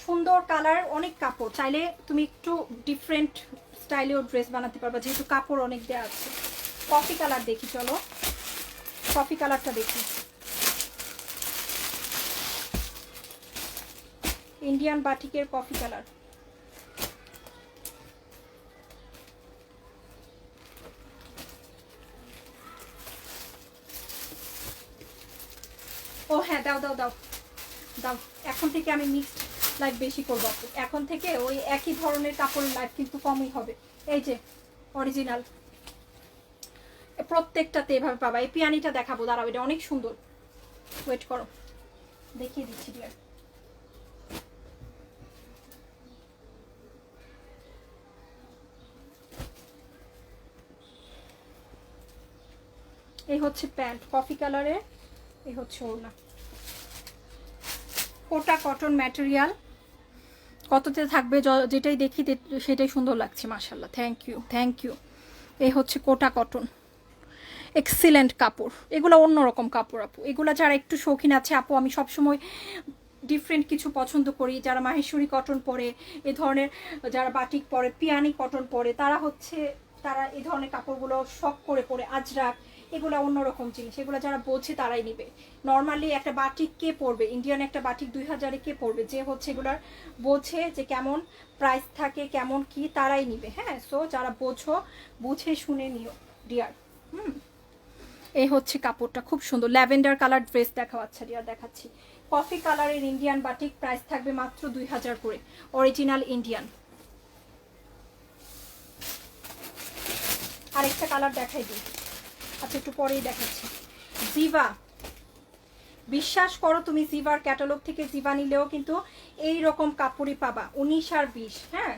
সুন্দর কালার, অনেক কাপড়, চাইলে তুমি একটু ডিফারেন্ট স্টাইলেও ড্রেস বানাতে পারবা, যেহেতু কাপড় অনেক দেওয়া আছে। কফি কালার দেখি, চলো কফি কালারটা দেখি। ইন্ডিয়ান বাটিকের কফি কালার, ও হ্যাঁ দাও দাও দাও দাও। এখন থেকে আমি মিক্সড লাইফ বেশি করবো, এখন থেকে ওই একই ধরনের কাপড়ের লাইফ কিন্তু কমই হবে। এই যে অরিজিনাল প্রত্যেকটাতে এভাবে পাবা। এই পিয়ানিটা দেখাবো, দাঁড়াও, এটা অনেক সুন্দর, ওয়েট করো দেখিয়ে দিচ্ছি ডিয়ার। এই হচ্ছে প্যান্ট কফি কালারের, এই হচ্ছে ওড়না, কোটা কটন ম্যাটেরিয়াল। কততে থাকবে যেটাই দেখি সেটাই সুন্দর লাগছে মাশাল্লাহ। Thank you thank you. এই হচ্ছে কোটা কটন, এক্সিলেন্ট কাপড়, এগুলো অন্যরকম কাপড় আপু। এগুলো যারা একটু শৌখিন আছে আপু, আমি সবসময় ডিফারেন্ট কিছু পছন্দ করি, যারা মাহেশ্বরী কটন পরে, এ ধরনের যারা বাটিক পরে, পিয়ানি কটন পরে, তারা এই ধরনের কাপড়গুলো শখ করে পরে, আজরাক, এগুলো অন্যরকম জিনিস, এগুলো যারা বোঝে তারাই নিবে। নর্মালি একটা বাটিক কে পরবে, ইন্ডিয়ান একটা বাটিক 2000-এ কে পরবে, যে হচ্ছে এগুলার বোঝে যে কেমন প্রাইস থাকে, কেমন কি, তারাই নিবে। হ্যাঁ, সো যারা বোঝো, বুঝে শুনে নিও ডিয়ার। এই হচ্ছে কাপড়টা, খুব সুন্দর ল্যাভেন্ডার কালার ড্রেস দেখাচ্ছে ডিয়ার, দেখাচ্ছি কফি কালারের ইন্ডিয়ান বাটিক, প্রাইস থাকবে মাত্র 2000 করে, অরিজিনাল ইন্ডিয়ান। আরেকটা কালার দেখাই দিই, আচ্ছা একটু পরেই দেখাচ্ছি। জিভা, বিশ্বাস করো তুমি, জিভার ক্যাটালগ থেকে জিভা নিলেও কিন্তু এই রকম কাপড়ই পাবা, 19 আর 20। হ্যাঁ,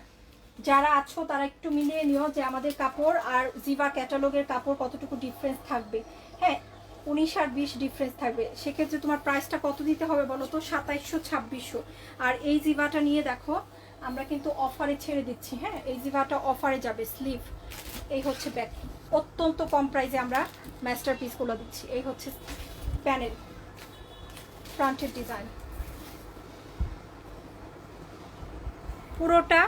যারা আছো তারা একটু মিলিয়ে নিও যে আমাদের কাপড় আর জিভা ক্যাটালগের কাপড় কতটুকু ডিফারেন্স থাকবে। হ্যাঁ, 19 আর 20 ডিফারেন্স থাকবে। সেক্ষেত্রে তোমার প্রাইসটা কত দিতে হবে বলো তো, 2700-2600। আর এই জিভাটা নিয়ে দেখো, আমরা কিন্তু অফারে ছেড়ে দিচ্ছি। হ্যাঁ, এই জিভাটা অফারে যাবে, স্লিভ। এই হচ্ছে ব্যাক, অত্যন্ত কম প্রাইসে আমরা মাস্টারপিসগুলো দিচ্ছি। এই হচ্ছে প্যানেল, ফ্রন্টের ডিজাইন, পুরোটা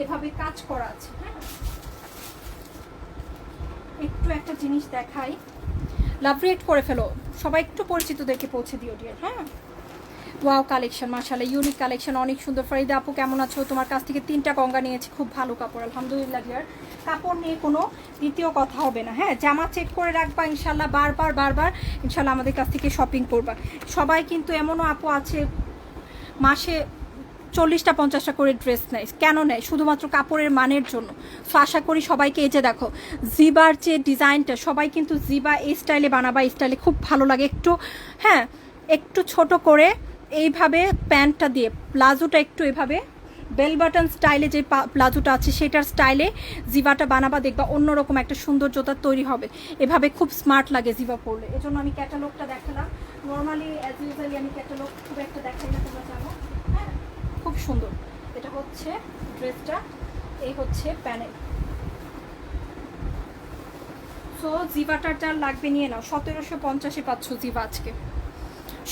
এভাবে কাজ করা আছে। হ্যাঁ, একটু একটা জিনিস দেখাই, লাভ রিয়েক্ট করে ফেলো সবাই, একটু পরিচিতদেরকে পৌঁছে দিও ডিয়ার। হ্যাঁ, ওয়াও কালেকশন মাশাআল্লাহ, ইউনিক কালেকশন, অনেক সুন্দর। ফরিদা আপু কেমন আছো? তোমার কাছ থেকে 3টা গঙ্গা নিয়েছি, খুব ভালো কাপড় আলহামদুলিল্লাহ ডিয়ার। কাপড় নিয়ে কোনো দ্বিতীয় কথা হবে না। হ্যাঁ, জামা চেক করে রাখবা ইনশাল্লাহ, বারবার ইনশাল্লাহ আমাদের কাছ থেকে শপিং করবা। সবাই কিন্তু এমনও আপু আছে মাসে 40টা 50টা করে ড্রেস নেয়, কেন নেয়? শুধুমাত্র কাপড়ের মানের জন্য। সো আশা করি সবাইকে, এই যে দেখো জিবার যে ডিজাইনটা, সবাই কিন্তু জিবা এই স্টাইলে বানাবা, এই স্টাইলে খুব ভালো লাগে। একটু হ্যাঁ, একটু ছোট করে এইভাবে প্যান্টটা দিয়ে, প্লাজোটা একটু এভাবে বেল বাটন স্টাইলে যে প্লাজোটা আছে সেটার স্টাইলে জিভাটা বানাবা, দেখবা অন্যরকম একটা সৌন্দর্যতা তৈরি হবে। এভাবে খুব স্মার্ট লাগে জিভা পরলে। এজন্য আমি ক্যাটালগটা দেখালাম। নর্মালি অ্যাজ ইউজুয়ালি আমি ক্যাটালগ খুব একটা দেখাই না, তোমরা জানো। হ্যাঁ, খুব সুন্দর। এটা হচ্ছে ড্রেসটা, এই হচ্ছে প্যানেল। সো জিভাটার যার লাগবে নিয়ে নাও, 1750-এ পাচ্ছ জিভা আজকে।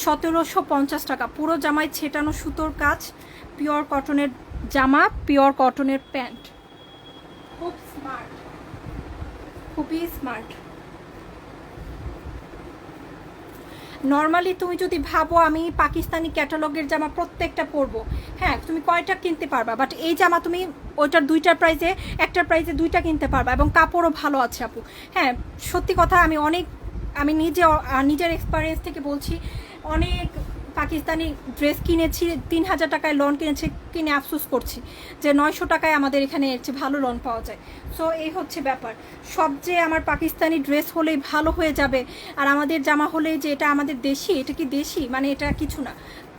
1750 টাকা। পুরো জামায় ছেটানো সুতোর কাজ, পিওর কটনের জামা, পিওর কটনের প্যান্ট। খুব স্মার্ট, খুবই স্মার্ট। নর্মালি তুমি যদি ভাবো আমি পাকিস্তানি ক্যাটালগের জামা প্রত্যেকটা পরবো, হ্যাঁ তুমি কয়টা কিনতে পারবা, বাট এই জামা তুমি ওইটার দুইটার প্রাইসে, একটার প্রাইসে দুইটা কিনতে পারবা, এবং কাপড়ও ভালো আছে আপু। হ্যাঁ সত্যি কথা, আমি নিজের এক্সপিরিয়েন্স থেকে বলছি, অনেক পাকিস্তানি ড্রেস কিনেছি, 3000 টাকায় লন কিনেছি, কিনে আফসোস করছি যে 900 টাকায় আমাদের এখানে এর চেয়ে ভালো লন পাওয়া যায়। সো এই হচ্ছে ব্যাপার, সব যে আমার পাকিস্তানি ড্রেস হলেই ভালো হয়ে যাবে আর আমাদের জামা হলেই যে এটা আমাদের দেশি, এটা কি দেশি, মানে এটা কিছু না,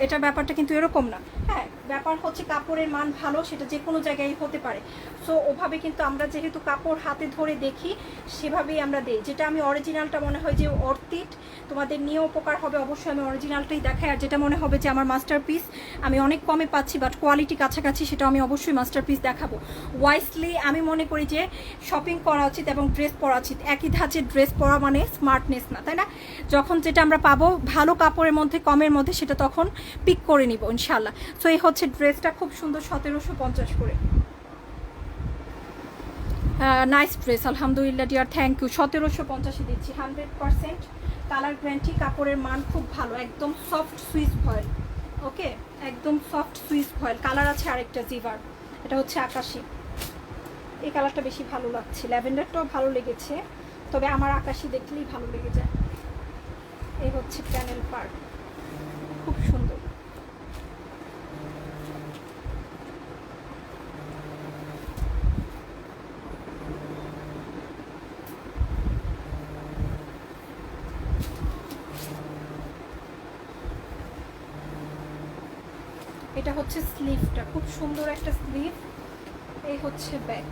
এটা ব্যাপারটা কিন্তু এরকম না। হ্যাঁ ব্যাপার হচ্ছে কাপড়ের মান ভালো, সেটা যে কোনো জায়গায় হতে পারে। সো ওভাবে কিন্তু আমরা যেহেতু কাপড় হাতে ধরে দেখি, সেভাবেই আমরা দিই। যেটা আমি অরিজিনালটা মনে হয় যে অর্থিট, তোমাদের নিয়ে উপকার হবে, অবশ্যই আমি অরিজিনালটাই দেখাই। আর যেটা মনে হবে যে আমার মাস্টারপিস, আমি অনেক কমে পাচ্ছি বাট কোয়ালিটি কাছাকাছি, সেটা আমি অবশ্যই মাস্টারপিস দেখাবো। ওয়াইসলি আমি মনে করি যে শপিং করা উচিত এবং ড্রেস পরা উচিত। একই ধাঁচের ড্রেস পরা মানে স্মার্টনেস না, তাই না? যখন যেটা আমরা পাবো ভালো কাপড়ের মধ্যে, কমের মধ্যে, সেটা তখন পিক করে নিব ইনশাল্লাহ। সো এই হচ্ছে ড্রেসটা, খুব সুন্দর, 1750 করে। নাইস ড্রেস, আলহামদুলিল্লাহ ডিয়ার, থ্যাংক ইউ। 1750 দিচ্ছি, 100% কালার গ্যারান্টি, কাপড়ের মান খুব ভালো, একদম সফট সুইস ভয়েল। ওকে, একদম সফট সুইস ভয়েল। কালার আছে আরেকটা জিভার, এটা হচ্ছে আকাশি। এই কালারটা বেশি ভালো লাগছে, ল্যাভেন্ডারটাও ভালো লেগেছে, তবে আমার আকাশি দেখলেই ভালো লেগে যায়। এই হচ্ছে প্যানেল পার্ট, খুব সুন্দর। এটা হচ্ছে স্লিভটা, খুব সুন্দর একটা স্লিভ। এই হচ্ছে ব্যাক,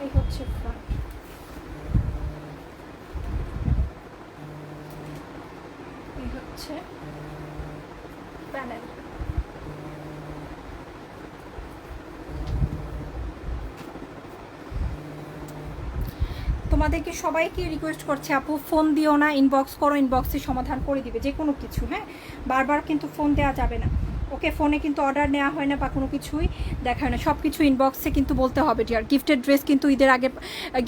এই হচ্ছে ফ্রন্ট। এই হচ্ছে প্যানেল। তোমাদেরকে সবাইকে রিকোয়েস্ট করছে আপু, ফোন দিও না, ইনবক্স করো, ইনবক্সে সমাধান করে দিবে যে কোনো কিছু। হ্যাঁ বারবার কিন্তু ফোন দেওয়া যাবে না, ওকে? ফোনে কিন্তু অর্ডার নেওয়া হয় না বা কোনো কিছুই দেখা হয় না, সব কিছু ইনবক্সে কিন্তু বলতে হবে ডিয়ার। গিফটের ড্রেস কিন্তু ঈদের আগে,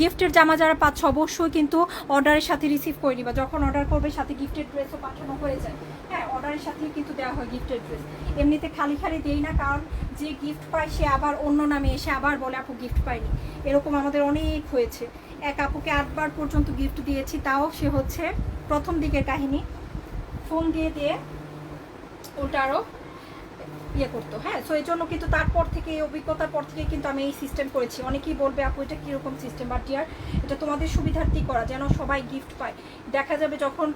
গিফটের জামা যারা পাচ্ছ অবশ্যই কিন্তু অর্ডারের সাথে রিসিভ করে নিবা। যখন অর্ডার করবে সাথে গিফটের ড্রেসও পাঠানো হয়ে যায়। হ্যাঁ অর্ডারের সাথেই কিন্তু দেওয়া হয় গিফটের ড্রেস, এমনিতে খালি খালি দেই না, কারণ যে গিফট পায় সে আবার অন্য নামে এসে আবার বলে আপু গিফট পাইনি। এরকম আমাদের অনেক হয়েছে। এক আপুকে 8 বার পর্যন্ত গিফট দিয়েছি, তাও সে হচ্ছে প্রথম দিকের কাহিনী, ফোন দিয়ে দিয়ে ওটা আরও ইয়ে করতো। হ্যাঁ সো এই জন্য কিন্তু তারপর থেকে, এই অভিজ্ঞতার পর থেকে কিন্তু আমি এই সিস্টেম করেছি। অনেকেই বলবে আপু এটা কীরকম সিস্টেম, বাট ডিয়ার এটা তোমাদের সুবিধার্থেই করা, যেন সবাই গিফট পায়। দেখা যাবে যখন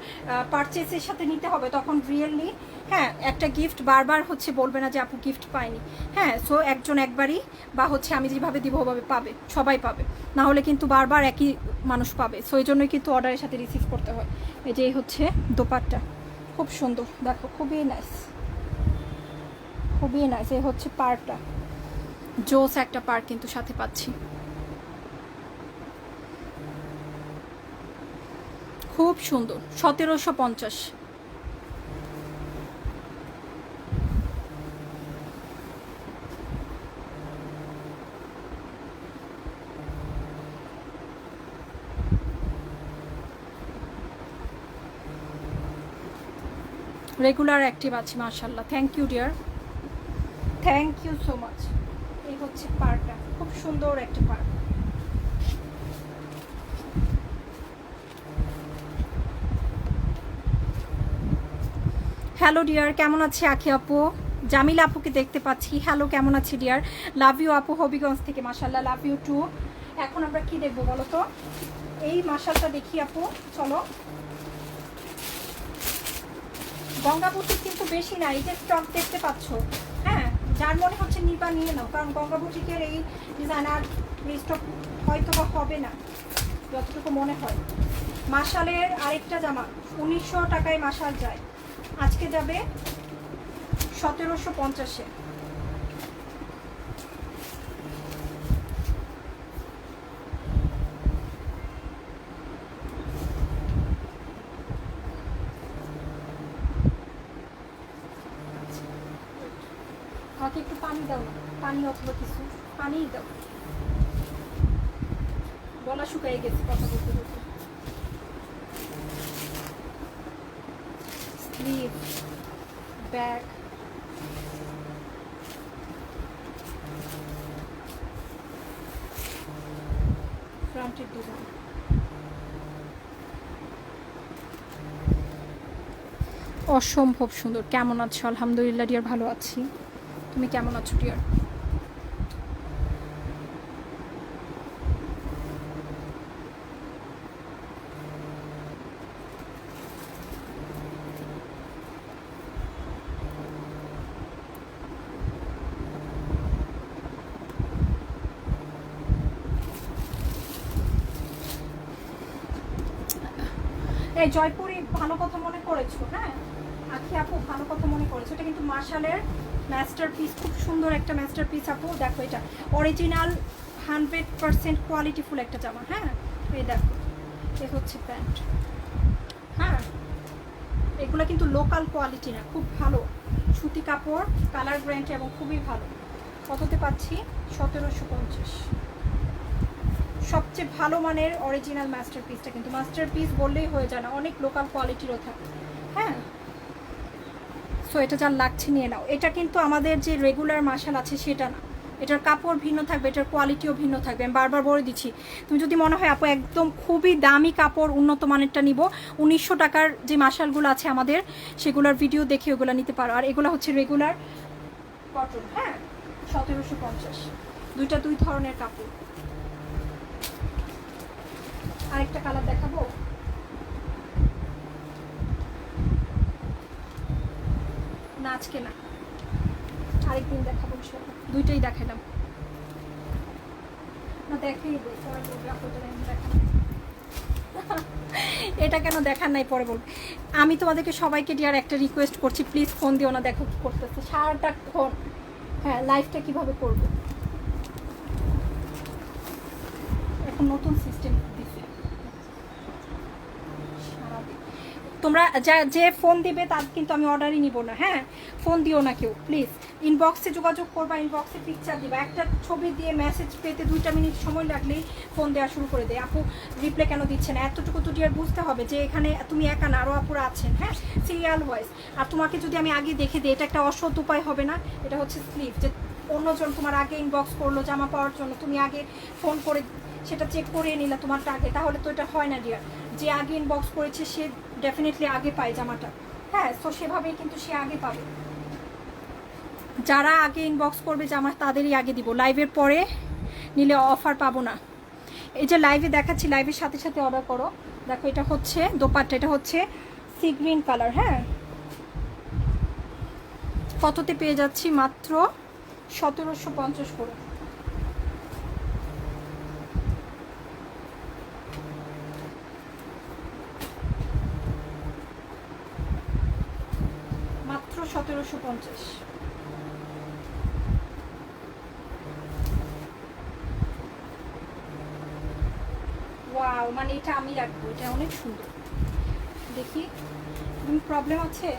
পারচেসের সাথে নিতে হবে তখন রিয়েলি হ্যাঁ একটা গিফট বারবার হচ্ছে বলবে না যে আপু গিফট পায়নি। হ্যাঁ সো একজন একবারই, বা হচ্ছে আমি যেভাবে দিব ওভাবে পাবে, সবাই পাবে, না হলে কিন্তু বারবার একই মানুষ পাবে। সো এই জন্যই কিন্তু অর্ডারের সাথে রিসিভ করতে হয়। এই যে এই হচ্ছে দোপাট্টা, খুব সুন্দর, দেখো খুবই নাইস, খুবই নাইস। এই হচ্ছে পার্টটা, জোস একটা পার্ট কিন্তু সাথে পাচ্ছি, খুব সুন্দর। 1750। রেগুলার অ্যাক্টিভ আছি মাশাআল্লাহ, thank you dear, thank you so much. এই হচ্ছে পার্টটা, খুব সুন্দর একটা পার্ট। হ্যালো ডিয়ার, কেমন আছে আখি আপু? জামিলা আপুকে দেখতে পাচ্ছি, হ্যালো কেমন আছে ডিয়ার? লাভ ইউ আপু হবিগঞ্জ থেকে, মাশাআল্লাহ, লাভ ইউ টু। এখন আমরা কি দেখবো বলো তো? এই মাশালটা দেখি আপু, চলো। গঙ্গাবতী কিন্তু বেশি না, এই যে স্টক দেখতে পাচ্ছ, হ্যাঁ যার মনে হচ্ছে নিবা নিয়ে নাও, কারণ গঙ্গাবতীকের এই ডিজাইনার স্টক হয়তো বা হবে না যতটুকু মনে হয়। মাশালের আরেকটা জামা 1900 টাকায় মাশাল যায়, আজকে যাবে 1750-এ। পানি দাও না, পানি অথবা কিছু, পানিই দাও। গলা শুকাই গেছে কথা বলতে বলতে। স্লিভ, ব্যাক, ফ্রন্টের ডিজাইন। অসম্ভব সুন্দর। কেমন আছো? আলহামদুলিল্লাহ ডিয়ার, ভালো আছি। তুমি কেমন আছো ডিয়ার? এই জয়পুরি ভালো কথা মনে করেছো, হ্যাঁ আখি আপু, ভালো কথা মনে করেছো। এটা কিন্তু মার্শালের মাস্টারপিস, খুব সুন্দর একটা মাস্টারপিস আপু। দেখো এটা অরিজিনাল 100% কোয়ালিটিফুল একটা জামা। হ্যাঁ এই দেখো, এ হচ্ছে প্যান্ট। হ্যাঁ এগুলো কিন্তু লোকাল কোয়ালিটি না, খুব ভালো সুতি কাপড়, কালার গ্যারান্টি এবং খুবই ভালো। কততে পাচ্ছি? 1750। সবচেয়ে ভালো মানের অরিজিনাল মাস্টারপিসটা, কিন্তু মাস্টারপিস বললেই হয়ে যায় না, অনেক লোকাল কোয়ালিটিরও থাকে। হ্যাঁ সো এটা যার লাগছে নিয়ে নাও। এটা কিন্তু আমাদের যে রেগুলার মার্শাল আছে সেটা না, এটার কাপড় ভিন্ন থাকবে, এটার কোয়ালিটিও ভিন্ন থাকবে। আমি বারবার বলে দিচ্ছি, তুমি যদি মনে হয় আপু একদম খুবই দামি কাপড় উন্নত মানেরটা নিব, 1900 টাকার যে মার্শালগুলো আছে আমাদের সেগুলোর ভিডিও দেখে ওগুলো নিতে পারো। আর এগুলো হচ্ছে রেগুলার কটন। হ্যাঁ 1750। দুইটা দুই ধরনের কাপড়। আরেকটা কালার দেখাবো। না আজকে না, আরেকদিন দেখাবো ইনশাআল্লাহ। দুইটাই দেখালাম না, দেখেই এটা কেন দেখার নাই পরে বলবো। আমি তোমাদেরকে সবাইকে ডিয়ার একটা রিকোয়েস্ট করছি, প্লিজ ফোন দিও না। দেখো কি করতেছে সারাটাক্ষণ। হ্যাঁ লাইভটা কিভাবে করবো এখন, নতুন সিস্টেম দিচ্ছে। তোমরা যে ফোন দিবে তার কিন্তু আমি অর্ডারই নিব না। হ্যাঁ ফোন দিও না কেউ প্লিজ, ইনবক্সে যোগাযোগ করবা, ইনবক্সে পিকচার দিবা। একটা ছবি দিয়ে মেসেজ পেতে 2টা মিনিট সময় লাগলেই ফোন দেওয়া শুরু করে দেয়। আপু রিপ্লাই কেন দিচ্ছে না? এতটুকু তো ডিয়ার বুঝতে হবে যে এখানে তুমি একা না, আরও আপুরা আছেন। হ্যাঁ সিরিয়াল ওয়াইজ। আর তোমাকে যদি আমি আগে দেখে দিই, এটা একটা অসৎ উপায় হবে না? এটা হচ্ছে স্লিভ, যে অন্যজন তোমার আগে ইনবক্স করলো জামা পাওয়ার জন্য, তুমি আগে ফোন করে সেটা চেক করিয়ে নিলা তোমারটা আগে, তাহলে তো এটা হয় না ডিয়ার। যে আগে ইনবক্স করেছে সে ডেফিনেটলি আগে পায় জামাটা। হ্যাঁ তো সেভাবেই কিন্তু সে আগে পাবে। যারা আগে ইনবক্স করবে জামা তাদেরই আগে দিব, লাইভের পরে নিলে অফার পাবো না। এই যে লাইভে দেখাচ্ছি, লাইভের সাথে সাথে অর্ডার করো। দেখো এটা হচ্ছে দোপাট্টা, এটা হচ্ছে সি গ্রিন কালার। হ্যাঁ কততে পেয়ে যাচ্ছি? মাত্র 1750 করে। মাত্র 1750। ওয়াও, মানে এটা আমি রাখবো, এটা অনেক সুন্দর। দেখি প্রবলেম আছে।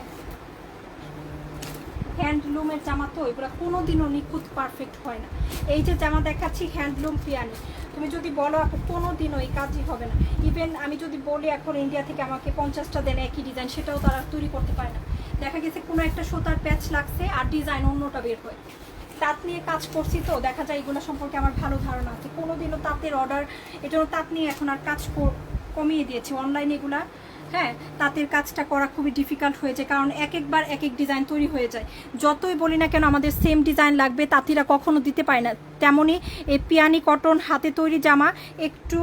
হ্যান্ডলুমের জামা তো এগুলো কোনোদিনও নিখুঁত পারফেক্ট হয় না। এই যে জামা দেখাচ্ছি হ্যান্ডলুম পিয়ানি, তুমি যদি বলো আপু কোনোদিনও এই কাজই হবে না। ইভেন আমি যদি বলি এখন ইন্ডিয়া থেকে আমাকে 50টা দেন একই ডিজাইন, সেটাও তারা তৈরি করতে পারে না। দেখা গেছে কোনো একটা সুতার প্যাচ লাগছে আর ডিজাইন অন্যটা বের হয়। তাঁত নিয়ে কাজ করছি তো দেখা যায় এগুলো সম্পর্কে আমার ভালো ধারণা আছে। কোনোদিনও তাঁতের অর্ডার, এজন্য তাঁত নিয়ে এখন আর কাজ কমিয়ে দিয়েছি অনলাইনে এগুলা। হ্যাঁ তাঁতের কাজটা করা খুবই ডিফিকাল্ট হয়ে যায়, কারণ একবার এক এক ডিজাইন তৈরি হয়ে যায়। যতই বলি না কেন আমাদের সেম ডিজাইন লাগবে, তাঁতিরা কখনো দিতে পারে না। তেমনই এই পিয়ানি কটন হাতে তৈরি জামা একটু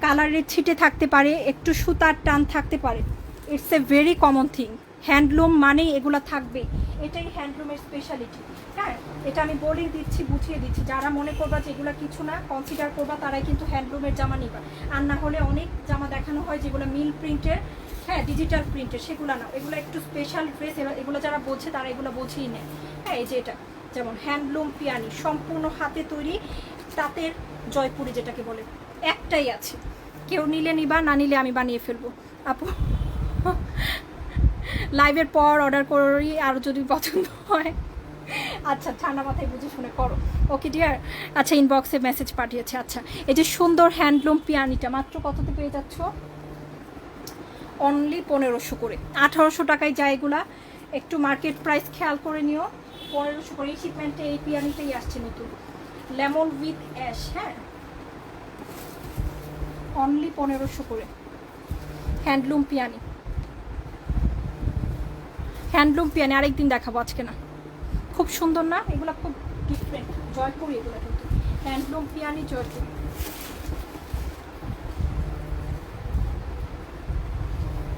কালারের ছিটে থাকতে পারে, একটু সুতার টান থাকতে পারে, it's a very common thing. Handloom মানেই এগুলো থাকবে, এটাই হ্যান্ডলুমের স্পেশালিটি। হ্যাঁ এটা আমি বলে দিচ্ছি, বুঝিয়ে দিচ্ছি। যারা মনে করবা যে এগুলো কিছু না কনসিডার করবা, তারাই কিন্তু হ্যান্ডলুমের জামা নিবা। আর না হলে অনেক জামা দেখানো হয় যেগুলো মিল প্রিন্টের, হ্যাঁ ডিজিটাল প্রিন্টের, সেগুলো না। এগুলো একটু স্পেশাল ড্রেস, এগুলো যারা বোঝে তারা এগুলো বোঝেই নেয়। হ্যাঁ এই যে এটা যেমন হ্যান্ডলুম পিয়ানি, সম্পূর্ণ হাতে তৈরি তাঁতের জয়পুরি যেটাকে বলে, একটাই আছে। কেউ নিলে নিবা, না নিলে আমি বানিয়ে ফেলবো আপু। লাইভের পর অর্ডার করি, আর যদি পছন্দ হয় আচ্ছা, ঠান্ডা মাথায় বুঝে শুনে করো। Okay dear. আচ্ছা, ইনবক্সে মেসেজ পাঠিয়েছে। আচ্ছা, এই যে সুন্দর হ্যান্ডলুম পিয়ানিটা মাত্র কততে পেয়ে যাচ্ছ? অনলি 1500 করে। 1800 টাকায় যায় এগুলা। একটু মার্কেট প্রাইস খেয়াল করে নিও। 1500 করে। এই শিপমেন্টে এই পিয়ানিটাই আসছে নতুন, লেমন উইথ অ্যাশ। হ্যাঁ, অনলি 1500 করে। হ্যান্ডলুম পিয়ানি, হ্যান্ডলুম পিয়ানি আরেকদিন দেখাবো, আজকে না। খুব সুন্দর না এগুলো? খুব ডিফারেন্ট, জয়পুরি এগুলো কিন্তু। হ্যান্ডলুম পিয়ানি জয়পুরি।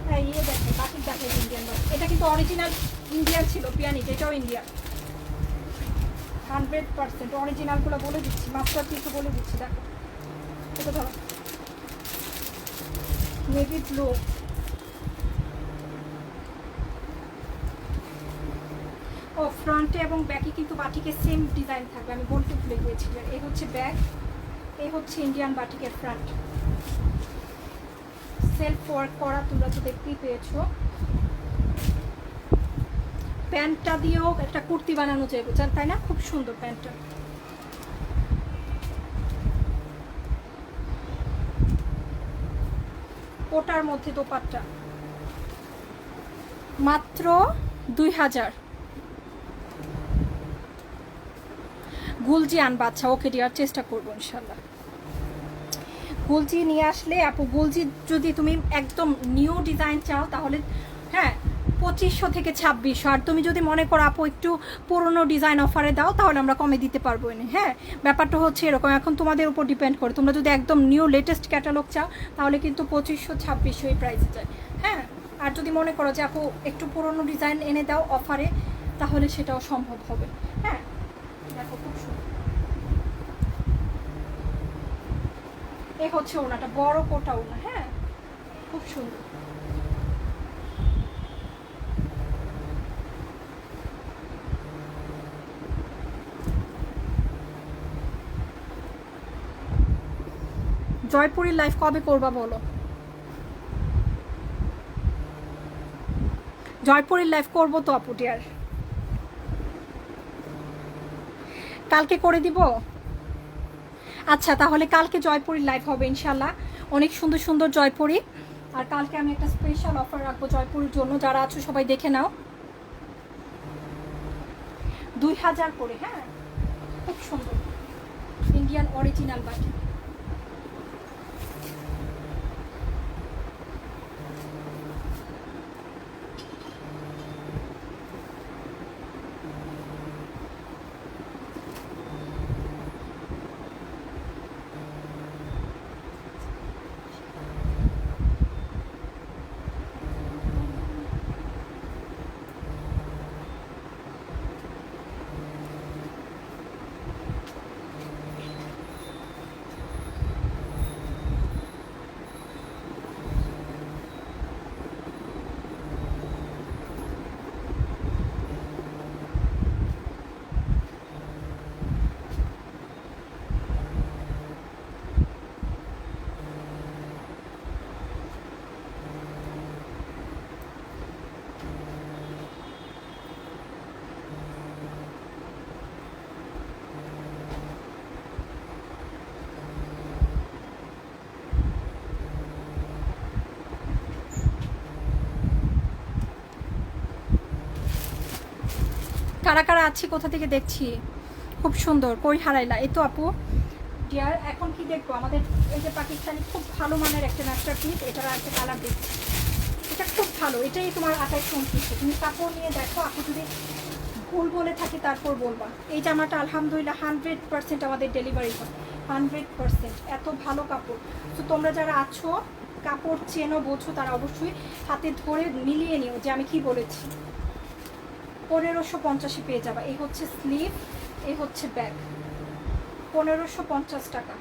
হ্যাঁ, ইয়ে দেখে বাকি দেখে ইন্ডিয়ান। এটা কিন্তু অরিজিনাল ইন্ডিয়ান ছিল পিয়ানিটা, এটাও ইন্ডিয়ান 100% অরিজিনালগুলো বলে দিচ্ছি, মাস্টার পিসও বলে দিচ্ছি। দেখো এটা ধরো, নেভি ব্লু। ও ফ্রন্টে এবং ব্যাকে কিন্তু বাটিকের সেম ডিজাইন থাকবে, আমি বলতে ভুলে গিয়েছি। এই হচ্ছে ব্যাক, এই হচ্ছে ইন্ডিয়ান বাটিকের ফ্রন্ট। সেলফ ওয়ার্ক করা, তোমরা তো দেখতেই পেয়েছো। প্যান্টটা দিয়েও একটা কুর্তি বানানো যাবে, তাই না? খুব সুন্দর প্যান্টটা। ওটার মধ্যে দোপাট্টা মাত্র 2000। গুলজি আনবা? আচ্ছা ওকে ডিয়ার, চেষ্টা করবো ইনশাল্লাহ। গুলজি নিয়ে আসলে আপু, গুলজি যদি তুমি একদম নিউ ডিজাইন চাও তাহলে হ্যাঁ 2500 থেকে 2600। আর তুমি যদি মনে করো আপু একটু পুরোনো ডিজাইন অফারে দাও তাহলে আমরা কমে দিতে পারবো না। হ্যাঁ, ব্যাপারটা হচ্ছে এরকম, এখন তোমাদের উপর ডিপেন্ড করে। তোমরা যদি একদম নিউ লেটেস্ট ক্যাটালগ চাও তাহলে কিন্তু 2500 2600 এই প্রাইসে যায়। হ্যাঁ, আর যদি মনে করো যে আপু একটু পুরোনো ডিজাইন এনে দাও অফারে, তাহলে সেটাও সম্ভব হবে। হ্যাঁ, দেখো খুব সুন্দর। এ হচ্ছে ওনাটা, বড় কোটা ওনা। হ্যাঁ, খুব সুন্দর। জয়পুরের লাইভ কবে করবা বলো? জয়পুরের লাইভ করবো তো আপু ডিয়ার, কালকে করে দিব। আচ্ছা, তাহলে কালকে জয়পুরের লাইভ হবে ইনশাল্লাহ। অনেক সুন্দর সুন্দর জয়পুরি। আর কালকে আমি একটা স্পেশাল অফার রাখবো জয়পুরের জন্য, যারা আছো সবাই দেখে নাও। 2000 করে। হ্যাঁ, খুব সুন্দর ইন্ডিয়ান অরিজিনাল বাটি। কারা কারা আছি, কোথা থেকে দেখছি? খুব সুন্দর, কই হারাইলা? এই তো আপু ডিয়ার। এখন কি দেখবো? আমাদের এই যে পাকিস্তানি খুব ভালো মানের একটা মাস্টার পিস, এটার একটা কালার দেখছি, এটা খুব ভালো। এটাই তোমার 28-29। তুমি কাপড় নিয়ে দেখো, আপু যদি ভুল বলে থাকি তারপর বলবা। এই জামাটা আলহামদুলিল্লাহ 100% আমাদের ডেলিভারি হয়, 100%। এত ভালো কাপড়। তো তোমরা যারা আছো কাপড় চেনো বোঝো, তারা অবশ্যই হাতে ধরে মিলিয়ে নিও যে আমি কি বলেছি। 1550 পেয়ে যাবা। এই হচ্ছে স্লিভ, এই হচ্ছে ব্যাগ, 1550 টাকা।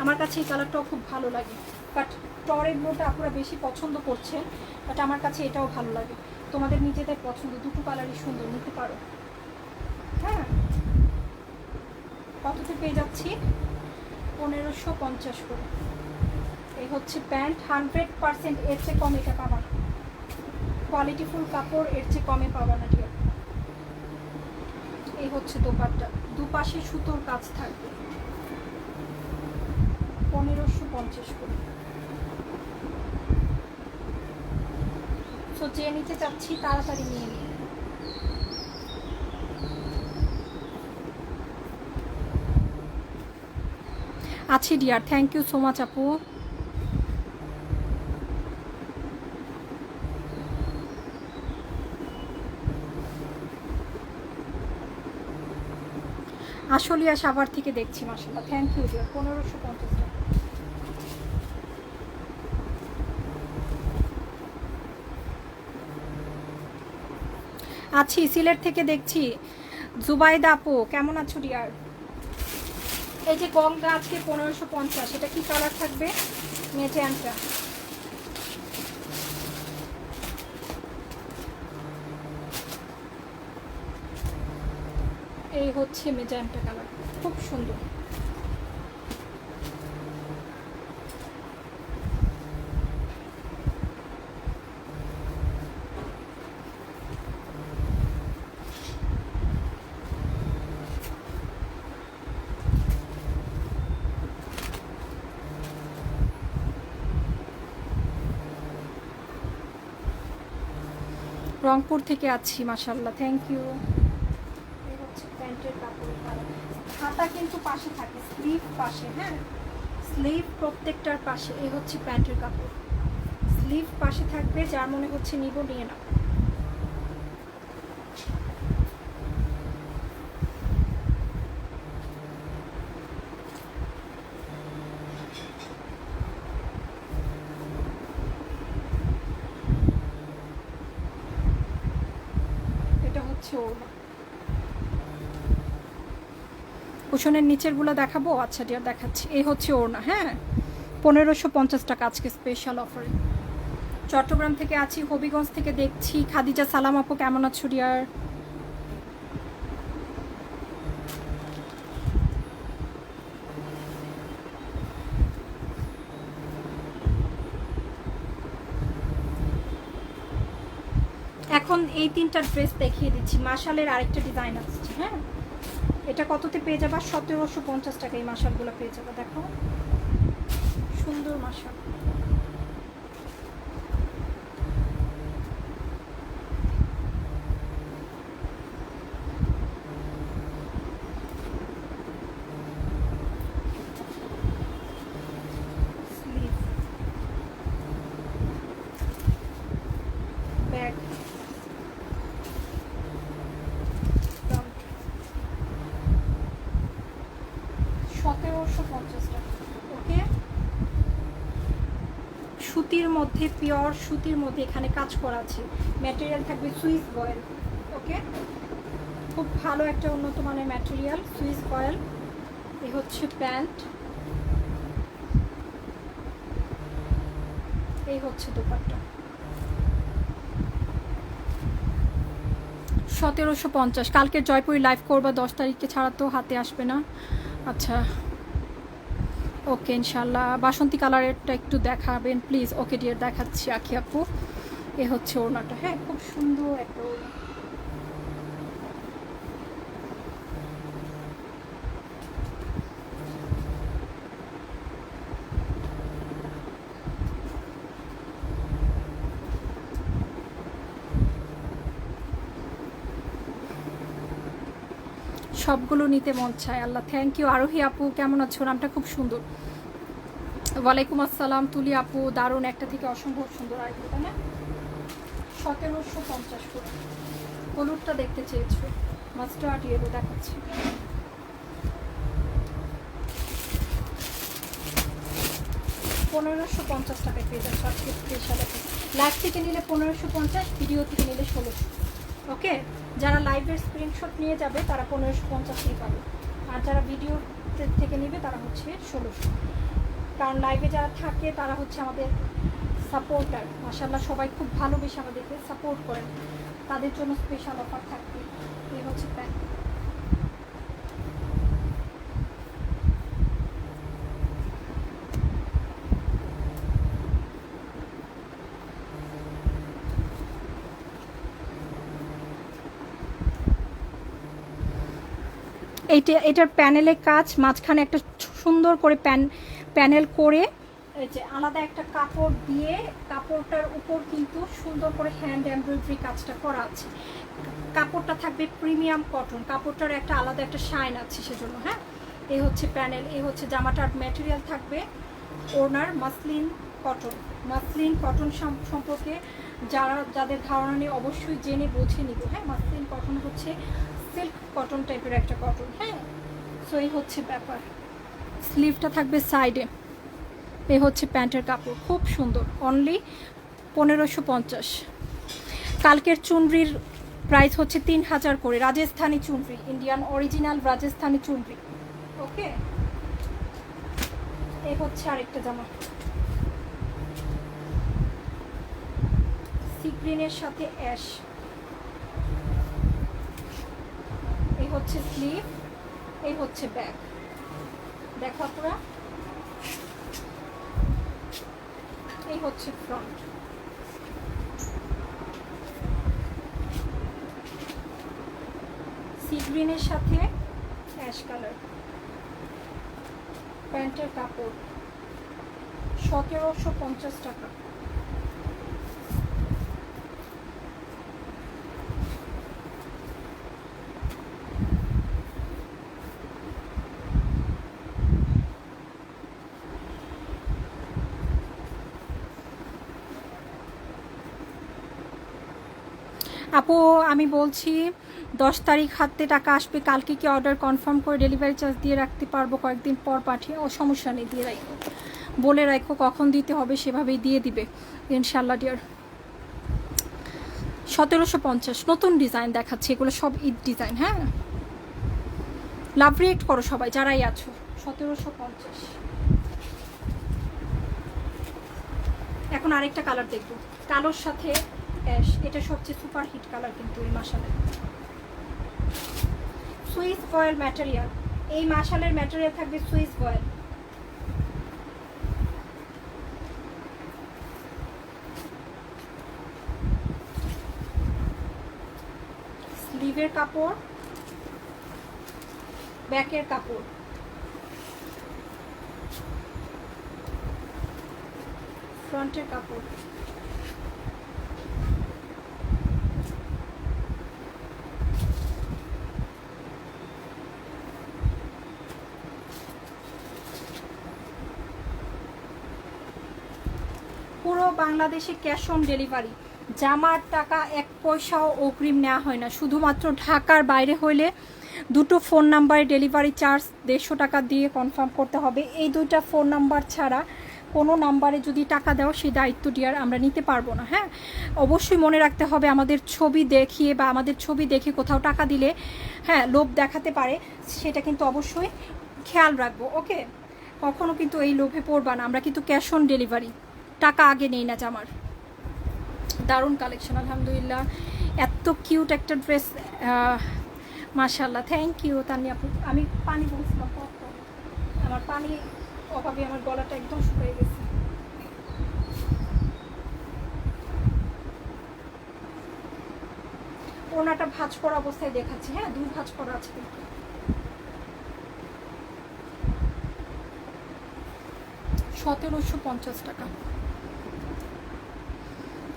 আমার কাছে এই কালারটাও খুব ভালো লাগে, বাট টরের ব্লুটা আপনারা বেশি পছন্দ করছেন, বাট আমার কাছে এটাও ভালো লাগে। তোমাদের নিজেদের পছন্দ, দুটো কালারই সুন্দর, নিতে পারো। হ্যাঁ, কততে পেয়ে যাচ্ছি? 1550 করে। এই হচ্ছে প্যান্ট, 100%। এর চেয়ে কম এটা পাবা, কোয়ালিটিফুল কাপড় এর চেয়ে কমে পাবা না ডিয়ার। এই হচ্ছে দোপাট্টা, দুপাশে সুতোর কাজ থাকবে, 1550 করে। তো যে নিতে চাচ্ছি তাড়াতাড়ি নিয়ে নিন। আছি dear, thank you so much আপু। আশুলিয়া সাভার থেকে দেখছি, মাশাআল্লাহ, থ্যাংক ইউ ডিয়ার। 1550 টাকা। আছি, সিলেট থেকে দেখছি। জুবাইদা আপু কেমন আছো ডিয়ার? এই যে গঙ্গা আজকে 1550, এটা কি কালার থাকবে? মেজেন্টা। এই হচ্ছে মেজেন্টা কালার, খুব সুন্দর। রংপুর থেকে আছি, মাশাআল্লাহ, থ্যাংক ইউ। এই হচ্ছে প্যান্টের কাপড়। হাতা কিন্তু পাশে থাকে, স্লিভ পাশে, হ্যাঁ, স্লিভ প্রত্যেকটার পাশে। এই হচ্ছে প্যান্টের কাপড়, স্লিভ পাশে থাকবে। যার মনে হচ্ছে নিব নিয়ে নাও। এটা হচ্ছে ওড়না। কুশনের নিচের গুলো দেখাবো? আচ্ছা ডিয়ার, দেখাচ্ছি। এই হচ্ছে ওড়না, হ্যাঁ, 1550 টাকা আজকে স্পেশাল অফারে। চট্টগ্রাম থেকে আছি, হবিগঞ্জ থেকে দেখছি। খাদিজা সালাম আপু কেমন আছো ডিয়ার? এখন এই তিনটা ড্রেস দেখিয়ে দিচ্ছি। মাশালের আরেকটা ডিজাইন আসছে, হ্যাঁ, এটা কততে পেয়ে যাবা? 1750 টাকা এই মাশালগুলো পেয়ে যাবে। দেখো সুন্দর মাশাল। Sleeve, back, front. 1750 টাকা। ওকে, সুতির মধ্যে, পিওর সুতির মধ্যে এখানে কাজ করা আছে। ম্যাটেরিয়াল থাকবে সুইস কয়েল। ওকে, খুব ভালো একটা উন্নত মানের ম্যাটেরিয়াল, সুইস কয়েল। এই হচ্ছে প্যান্ট, এই হচ্ছে দোপাট্টা। 1750। কালকে জয়পুরি লাইভ করবা 10 তারিখে ছাড়া তো হাতে আসবে না। আচ্ছা ওকে, ইনশাল্লাহ। বাসন্তী কালারেরটা একটু দেখাবেন প্লিজ? ওকে ডিয়ার, দেখাচ্ছি আখি আপু। এ হচ্ছে ওড়নাটা, হ্যাঁ, খুব সুন্দর একটা ওড়না। সবগুলো নিতে মন চায়। আল্লাহ, থ্যাংক ইউ। আরোহী আপু কেমন আছো? নামটা খুব সুন্দর। ওয়ালাইকুম আসসালাম। তুলি আপু দারুণ, একটা থেকে অসম্ভব সুন্দর। আর এটা না 1750 করে। হলুদটা দেখতে চেয়েছো? মাস্টার্ড ইয়েলো দেখাচ্ছি। পনেরোশো 1550 টাকায় পেয়ে যাচ্ছ আজকে স্পেশাল। লাইভ থেকে নিলে 1550, ভিডিও থেকে নিলে 1600। ওকে, যারা লাইভের স্ক্রিনশট নিয়ে যাবে তারা 1550 পাবে, আর যারা ভিডিও থেকে নিবে তারা হচ্ছে 1600। কারণ লাইভে যারা থাকে তারা হচ্ছে আমাদের সাপোর্টার। মাশাআল্লাহ, সবাই খুব ভালোবেসে আমাদেরকে সাপোর্ট করেন, তাদের জন্য স্পেশাল অফার থাকবে। এই হচ্ছে প্যান্ট। এটার প্যানেলের কাজ, মাঝখানে একটা সুন্দর করে প্যানেল করে এই যে আলাদা একটা কাপড় দিয়ে কাপড়টার উপর কিন্তু সুন্দর করে হ্যান্ড এমব্রয়ডারি কাজটা করা আছে। কাপড়টা থাকবে প্রিমিয়াম কটন, কাপড়টার একটা আলাদা একটা শাইন আছে সেজন্য। হ্যাঁ, এই হচ্ছে প্যানেল, এই হচ্ছে জামাটার ম্যাটেরিয়াল থাকবে ওনার মাসলিন কটন। মাসলিন কটন সম্পর্কে যাদের ধারণা নেই অবশ্যই জেনে বুঝে নিব। হ্যাঁ, মাসলিন কটন হচ্ছে সিল্ক কটন টাইপের একটা কটন। হ্যাঁ, সো এই হচ্ছে ব্যাপার। স্লিভটা থাকবে সাইডে। এই হচ্ছে প্যান্টের কাপড়, খুব সুন্দর, অনলি 1550। কালকের চুনরির প্রাইস হচ্ছে 3000 করে, রাজস্থানি চুনরি, ইন্ডিয়ান অরিজিনাল রাজস্থানি চুনরি। ওকে, এই হচ্ছে আরেকটা জামা সি গ্রিনের সাথে অ্যাশ। এই হচ্ছে স্লিভ, এই হচ্ছে ব্যাক। দেখো আপনারা, এই হচ্ছে ফ্রন্ট। সি গ্রিনের সাথে অ্যাশ কালার। প্যান্টের কাপড় 1750 টাকা। আপু আমি বলছি 10 তারিখ হাতে টাকা আসবে, কালকে কি অর্ডার কনফার্ম করে ডেলিভারি চার্জ দিয়ে রাখতে পারবো? কয়েকদিন পর পাঠিয়ে, ও সমস্যা নেই, দিয়ে রাখো, বলে রাখো কখন দিতে হবে, সেভাবেই দিয়ে দিবে ইনশাল্লাহ ডিয়ার। 1750 নতুন ডিজাইন দেখাচ্ছে, এগুলো সব ঈদ ডিজাইন। হ্যাঁ, লাভ রিয়েক্ট করো সবাই যারাই আছো। 1750। এখন আরেকটা কালার দেখবো, কালোর সাথে অ্যাশ। এটা সবচেয়ে সুপার হিট কালার কিন্তু এই মাশালের। সুইস ফয়েল ম্যাটেরিয়াল, এই মাশালের ম্যাটেরিয়াল থাকবে সুইস ফয়েল। স্লিভের কাপড়, ব্যাকের কাপড়, ফ্রন্টের কাপড়। পুরো বাংলাদেশে ক্যাশ অন ডেলিভারি, জামার টাকা 1 পয়সাও অগ্রিম নেওয়া হয় না। শুধুমাত্র ঢাকার বাইরে হইলে দুটো ফোন নাম্বারে ডেলিভারি চার্জ 150 টাকা দিয়ে কনফার্ম করতে হবে। এই দুইটা ফোন নাম্বার ছাড়া কোনো নাম্বারে যদি টাকা দাও সেই দায়িত্ব ডিয়ার আমরা নিতে পারবো না। হ্যাঁ, অবশ্যই মনে রাখতে হবে আমাদের ছবি দেখিয়ে বা আমাদের ছবি দেখে কোথাও টাকা দিলে হ্যাঁ লোভ দেখাতে পারে, সেটা কিন্তু অবশ্যই খেয়াল রাখবো। ওকে, কখনো কিন্তু এই লোভে পড়বা না, আমরা কিন্তু ক্যাশ অন ডেলিভারি, টাকা আগে নেই না জামার। দারুণ কালেকশন আলহামদুলিল্লাহ, এত কিউট একটা ড্রেস, মাশাআল্লাহ, থ্যাংক ইউ তানি আপু। আমি পানি বলছিলাম, আমার পানি অভাবে আমার গলাটা একদম শুকিয়ে গেছে। ওনাটা ভাঁজ করা অবস্থায় দেখাচ্ছি। হ্যাঁ, 2 ভাঁজ করা আছে কিন্তু। 1750 টাকা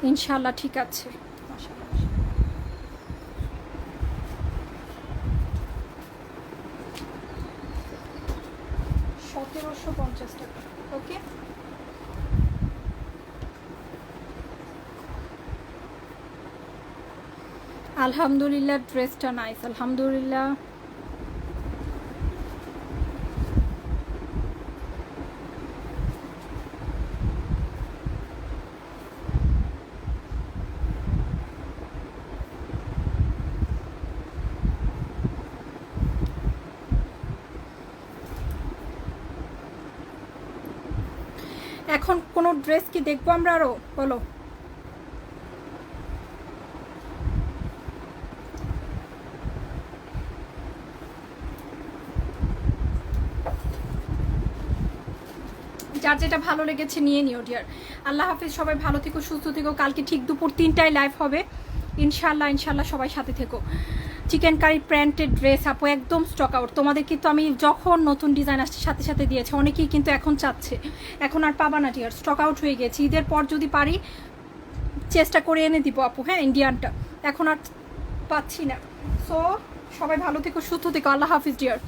ইনশাল্লাহ, ঠিক আছে। 1750 টাকা। ওকে, আলহামদুলিল্লাহ, ড্রেসটা নাইস আলহামদুলিল্লাহ। এখন কোনো ড্রেস কি দেখবো আমরা আরো, বলো? যার যেটা ভালো লেগেছে নিয়ে নিও ডিয়ার। আল্লাহ হাফিজ, সবাই ভালো থেকো, সুস্থ থেকো। কালকে ঠিক দুপুর 3টায় লাইভ হবে, ইনশাল্লাহ ইনশাল্লাহ সবাই সাথে থেকো। চিকেন কারি প্যান্টের ড্রেস আপু একদম স্টক আউট, তোমাদের কিন্তু আমি যখন নতুন ডিজাইন আসছে সাথে সাথে দিয়েছি, অনেকেই কিন্তু এখন চাচ্ছে, এখন আর পাবা না ডিয়ার, স্টক আউট হয়ে গেছে। ঈদের পর যদি পারি চেষ্টা করে এনে দিব আপু, হ্যাঁ ইন্ডিয়ানটা, এখন আর পাচ্ছি না। সো সবাই ভালো থেকো, সুস্থ থেকো, আল্লাহ হাফিজ ডিয়ার।